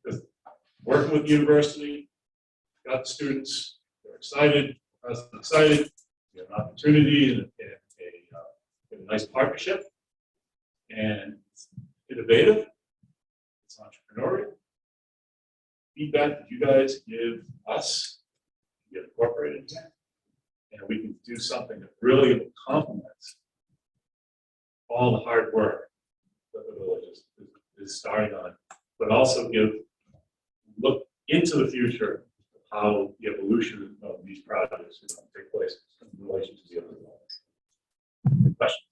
Because working with the university, got the students, they're excited, the president's excited, we have an opportunity and a nice partnership, and it's innovative, it's entrepreneurial. Feedback that you guys give us, get incorporated here, and we can do something that really complements all the hard work that the village is starting on, but also look into the future of how the evolution of these projects is going to take place in relation to the other ones. Questions?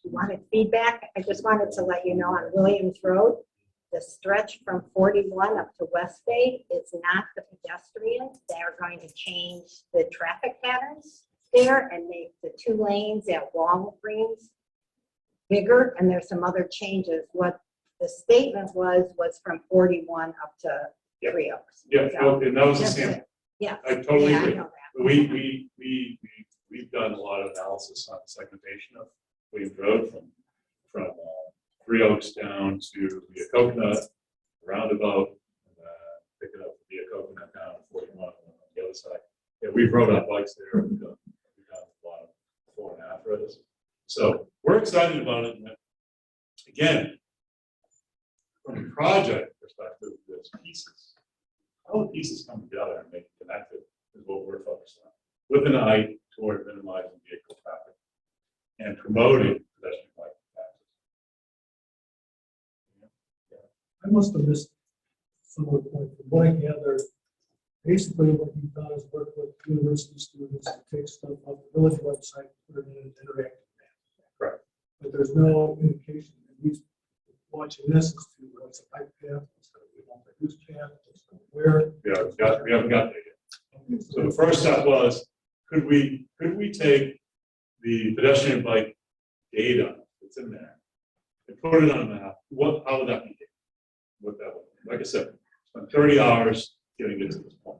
You wanted feedback? I just wanted to let you know on Williams Road, the stretch from 41 up to West Bay it's not the pedestrian. They're going to change the traffic patterns there and make the 2 lanes at Walgreens bigger, and there's some other changes. What the statement was from 41 up to Yeah. 3 hours. Yeah, So, and that was the that's same. it. Yeah. I totally Yeah, I agree. know that. We've done a lot of analysis on segmentation of Williams Road from 3 Oaks down to Via Coconut, roundabout, picking up Via Coconut down to 41 on the other side. Yeah, we've rode our bikes there. We've done a lot of 4.5 roads. So we're excited about it. And again, from a project perspective, there's pieces. All the pieces come together and make it connected is what we're focused on, with an eye toward minimizing vehicle traffic and promoting pedestrian bike access. I must have missed some of the point. From what I gather, basically what you've done is work with university students to take stuff off the village website, put it in an interactive manner. Correct. But there's no indication, at least watching this, as to what's a bike path, what's going to be a multi-use path, what's going to be where. We haven't got there yet. So the first step was, could we take the pedestrian bike data that's in there and put it on a map? How would that be? What that would, like I said, spent 30 hours getting it to this point.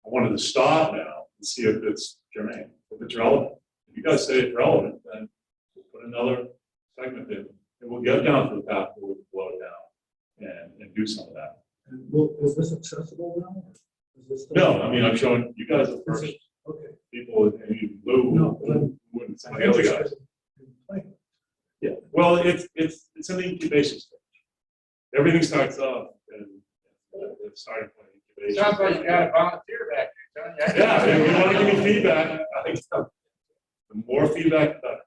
I wanted to stop now and see if it's germane, if it's relevant. If you guys say it's relevant, then we'll put another segment in, and we'll get down to the path where we can blow it down and do some of that. And is this accessible now? Is this still- No, I mean, I'm showing you guys the first Okay. people, and you, Lou, No, and some of the other guys. Yeah, well, it's an incubation stage. Everything starts up and it started from incubation. Sounds like you got a volunteer back there, don't you? Yeah, if you want to give me feedback, I think so. The more feedback, the better.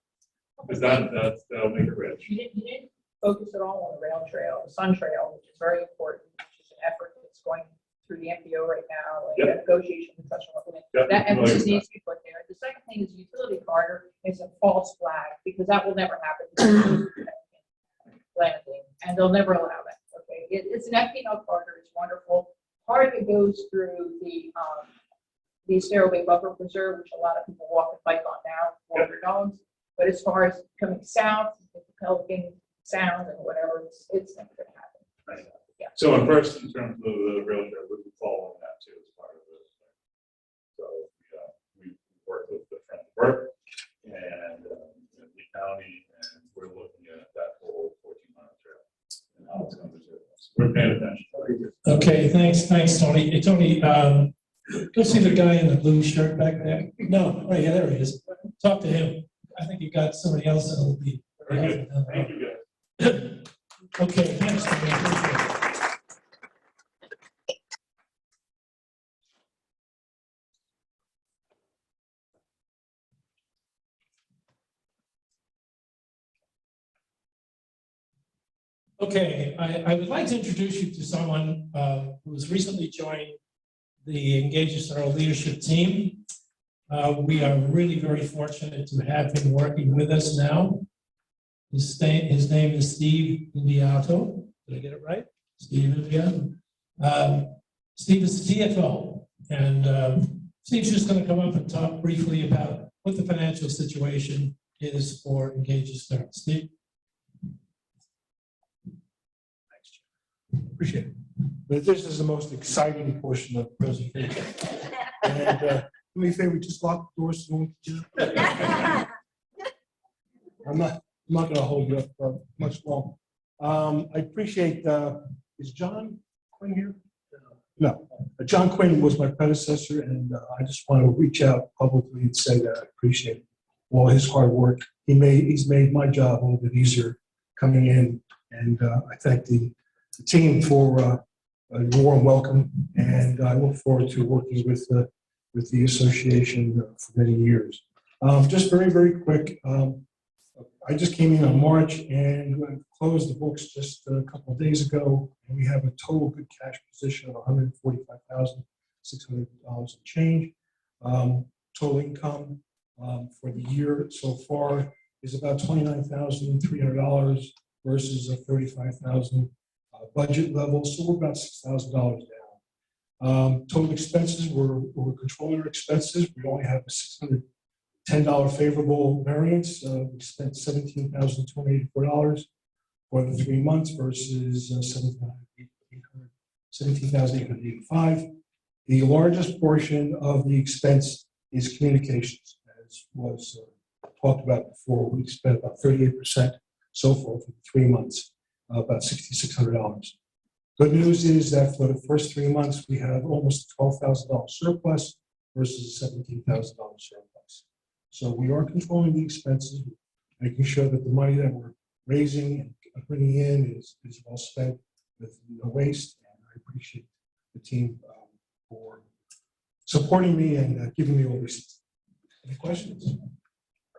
Because that'll make it rich. You didn't focus at all on the rail trail, the Sun Trail, which is very important, which is an effort that's going through the MPO right now, like Yep. negotiation, discussion, Yep, that I'm emphasis familiar with needs to be put there. The second thing is utility corridor is a false flag, because that will never happen. Landing, and they'll never allow that, okay? It's an FPL corridor, it's wonderful. Part of it goes through the Estero Bay Buffer Preserve, which a lot of people walk and bike on now, for their dogs. But as far as coming south, the Pelican Sound and whatever, it's never gonna happen. Right. Yeah. So in first, in terms of the rail trail, we'll be following that too as part of this. So we work with the Friends of Work and Lee County, and we're looking at that whole 14-mile trail and how it's going to serve us. We're paying attention. Okay, thanks, Tony. Hey, Tony, go see the guy in the blue shirt back there. No, oh yeah, there he is. Talk to him. I think you got somebody else that'll be. Very good. Thank you, guys. Okay, thanks, Tony. Appreciate it. Okay, I would like to introduce you to someone who has recently joined the Engage Estero leadership team. We are really very fortunate to have him working with us now. His name is Steve Invidiato. Did I get it right? Steve Invidiato. Steve is the CFO, and Steve's just going to come up and talk briefly about what the financial situation is for Engage Estero. Steve? Appreciate it. But this is the most exciting portion of the presentation. And do me a favor, just lock the doors so no one can get out. I'm not going to hold you up much long. I appreciate, is John Quinn here? No, John Quinn was my predecessor, and I just want to reach out publicly and say that I appreciate all his hard work. He's made my job a little bit easier coming in, and I thank the team for a warm welcome, and I look forward to working with the association for many years. Just very, very quick, I just came in on March and closed the books just a couple of days ago, and we have a total good cash position of $145,600 and change. Total income for the year so far is about $29,300 versus a $35,000 budget level, so we're about $6,000 down. Total expenses, we're controlling our expenses. We only have a $610 favorable variance. We spent $17,284 for the 3 months versus $17,885. The largest portion of the expense is communications, as was talked about before. We spent about 38% so far for the 3 months, about $6,600. Good news is that for the first 3 months, we have almost $12,000 surplus versus a $17,000 surplus. So we are controlling the expenses, making sure that the money that we're raising and bringing in is well spent with no waste. And I appreciate the team for supporting me and giving me all this. Any questions?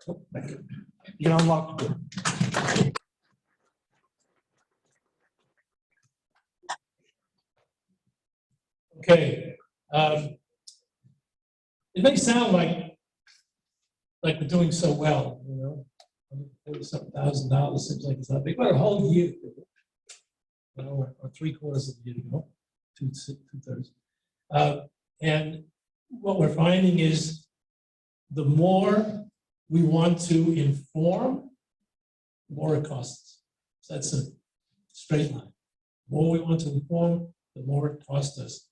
Oh, thank you. You can unlock the door. Okay. It may sound like we're doing so well, you know, $47,000 seems like it's not big, but a whole year, you know, or 3/4 of the year, you know, 2/3. And what we're finding is the more we want to inform, the more it costs. So that's a straight line. The more we want to inform, the more it costs us.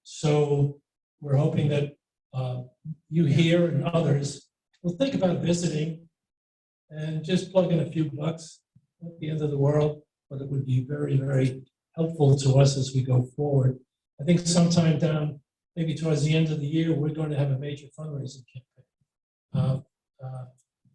So we're hoping that you here and others will think about visiting and just plug in a few bucks at the end of the world, but it would be very, very helpful to us as we go forward. I think sometime down, maybe towards the end of the year, we're going to have a major fundraising campaign.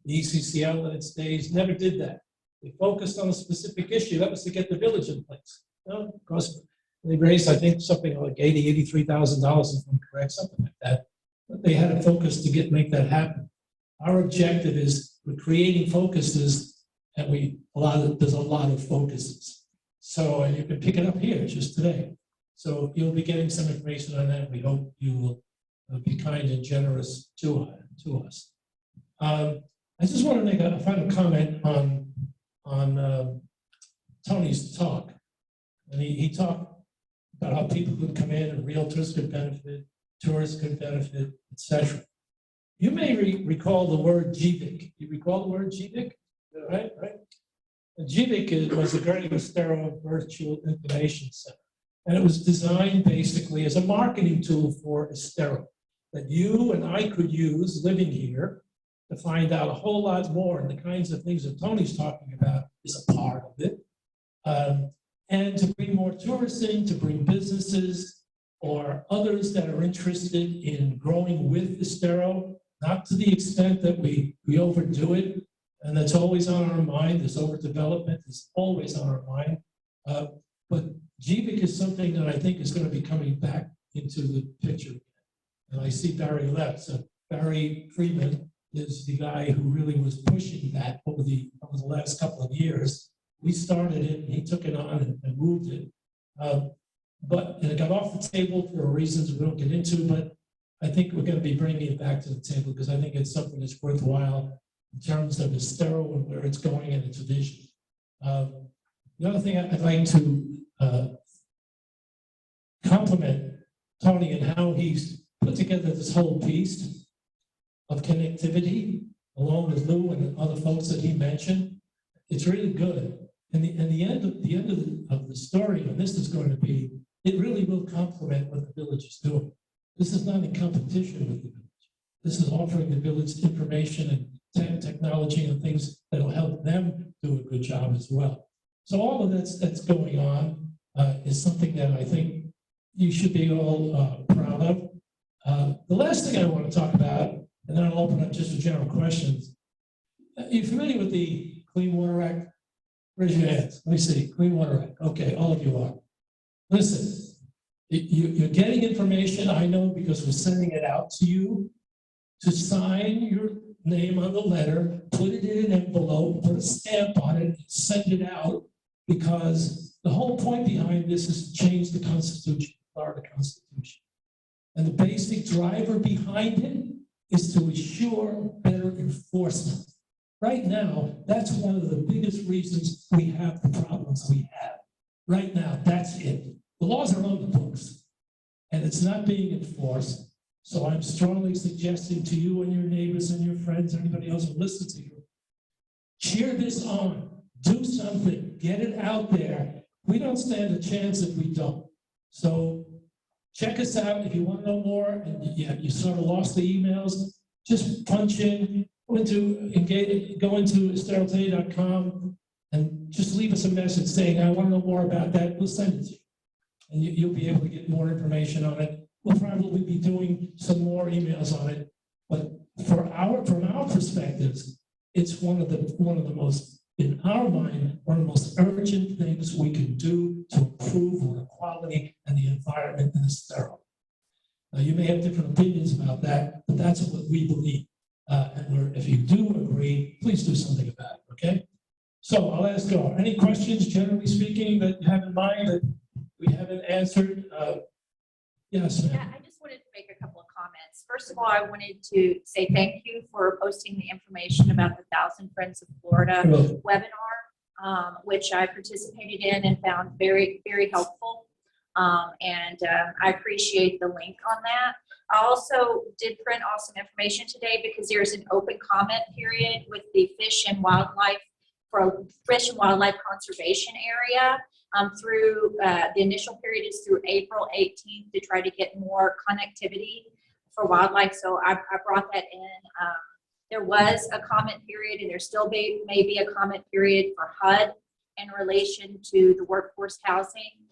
The ECCL in its days never did that. They focused on a specific issue. That was to get the village in place. Of course, they raised, I think, something like $83,000, if I'm correct, something like that. But they had a focus to make that happen. Our objective is we're creating focuses, and there's a lot of focuses. So you can pick it up here just today. So you'll be getting some information on that. We hope you will be kind and generous to us. I just want to make a final comment on Tony's talk. And he talked about how people could come in and realtors could benefit, tourists could benefit, etc. You may recall the word GVIC. You recall the word GVIC? Right? And GVIC was the Greater Estero Virtual Information Center. And it was designed basically as a marketing tool for Estero that you and I could use living here to find out a whole lot more. And the kinds of things that Tony's talking about is a part of it. And to bring more tourists in, to bring businesses or others that are interested in growing with Estero, not to the extent that we overdo it. And that's always on our mind. This overdevelopment is always on our mind. But GVIC is something that I think is going to be coming back into the picture. And I see Barry left. So Barry Friedman is the guy who really was pushing that over the last couple of years. We started it, and he took it on and moved it. But it got off the table for reasons we don't get into, but I think we're going to be bringing it back to the table because I think it's something that's worthwhile in terms of Estero and where it's going and its vision. The other thing I'd like to compliment Tony and how he's put together this whole piece of connectivity, along with Lou and other folks that he mentioned. It's really good. And the end of the story, and this is going to be, it really will complement what the village is doing. This is not in competition with the village. This is offering the village information and technology and things that will help them do a good job as well. So all of that's going on is something that I think you should be all proud of. The last thing I want to talk about, and then I'll open up just for general questions. Are you familiar with the Clean Water Act? Raise your hands. Let me see. Clean Water Act. Okay, all of you are. Listen, you're getting information, I know, because we're sending it out to you to sign your name on the letter, put it in an envelope, put a stamp on it, and send it out, because the whole point behind this is to change the Constitution, Florida Constitution. And the basic driver behind it is to ensure better enforcement. Right now, that's one of the biggest reasons we have the problems we have. Right now, that's it. The laws are on the books. and it's not being enforced. So I'm strongly suggesting to you and your neighbors and your friends, anybody else who listens to you, cheer this on, do something, get it out there. We don't stand a chance if we don't. So check us out if you want to know more, and you sort of lost the emails, just punch in, go into esterotoday.com and just leave us a message saying, I want to know more about that. We'll send it to you. And you'll be able to get more information on it. We'll probably be doing some more emails on it. But from our perspectives, it's one of the most, in our mind, one of the most urgent things we can do to improve water quality and the environment in Estero. Now, you may have different opinions about that, but that's what we believe. If you do agree, please do something about it, okay? So I'll ask, any questions, generally speaking, that you have in mind that we haven't answered? Yes, ma'am. Yeah, I just wanted to make a couple of comments. First of all, I wanted to say thank you for posting the information about the 1,000 Friends of Florida webinar, which I participated in and found very, very helpful. I appreciate the link on that. I also did print off some information today because there's an open comment period with the Fish and Wildlife Conservation Area. Through the initial period is through April 18th to try to get more connectivity for wildlife. So I brought that in. There was a comment period, and there still may be a comment period for HUD in relation to the workforce housing.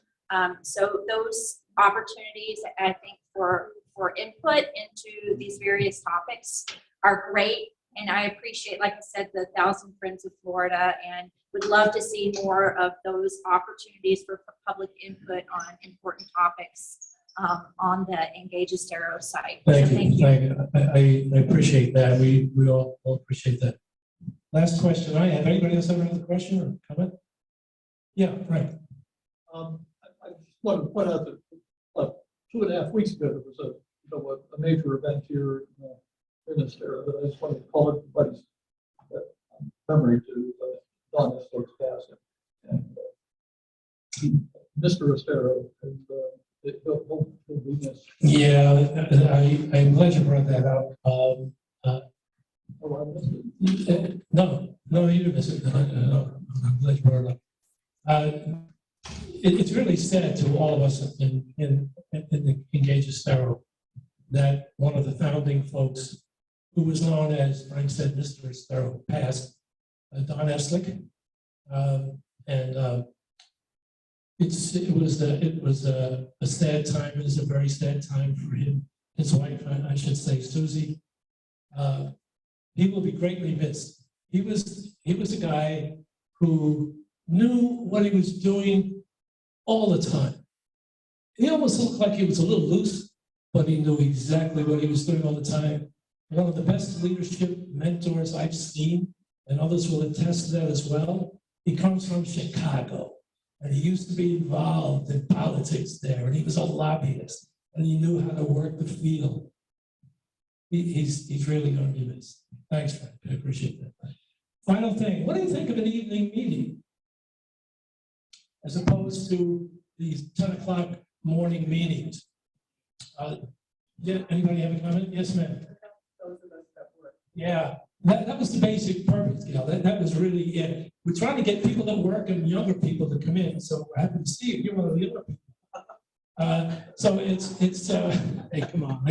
So those opportunities, I think, for input into these various topics are great. And I appreciate, like I said, the 1,000 Friends of Florida, and would love to see more of those opportunities for public input on important topics on the Engage Estero site. Thank you. I appreciate that. We all appreciate that. Last question I have. Anybody else have another question or comment? Yeah, right. I just want to point out that 2.5 weeks ago, there was a major event here in Estero that I just wanted to call everybody's memory to Don Esto's passing. And Mr. Estero, and he'll be missed. Yeah, I'm glad you brought that up. Oh, I missed it. No, you didn't miss it. No, I'm glad you brought it up. It's really sad to all of us in the Engage Estero that one of the founding folks, who was known as, Frank said, Mr. Estero, passed, Don Eslick. It was a sad time. It was a very sad time for him, his wife, I should say, Susie. He will be greatly missed. He was a guy who knew what he was doing all the time. He almost looked like he was a little loose, but he knew exactly what he was doing all the time. One of the best leadership mentors I've seen, and others will attest to that as well. He comes from Chicago, and he used to be involved in politics there, and he was a lobbyist, and he knew how to work the field. He's really going to be missed. Thanks, Frank. I appreciate that. Final thing, what do you think of an evening meeting as opposed to these 10 o'clock morning meetings? Yeah, anybody have a comment? Yes, ma'am. Yeah, that was the basic purpose, Gail. That was really it. We're trying to get people that work and younger people to come in. So we're happy to see you. You're one of the younger people. So it's hey, come on,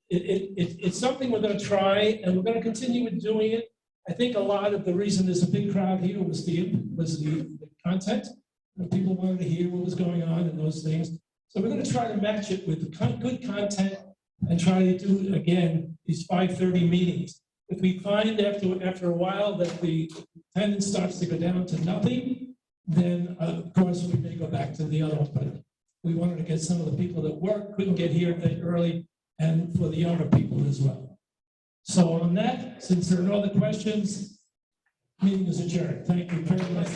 it's something we're going to try, and we're going to continue with doing it. I think a lot of the reason there's a big crowd here was the content. People wanted to hear what was going on and those things. So we're going to try to match it with good content and try to do, again, these 5:30 meetings. If we find after a while that the attendance starts to go down to nothing, then of course we may go back to the other one. But we wanted to get some of the people that couldn't get here that early, and for the younger people as well. So on that, since there are no other questions, meeting is adjourned. Thank you very much.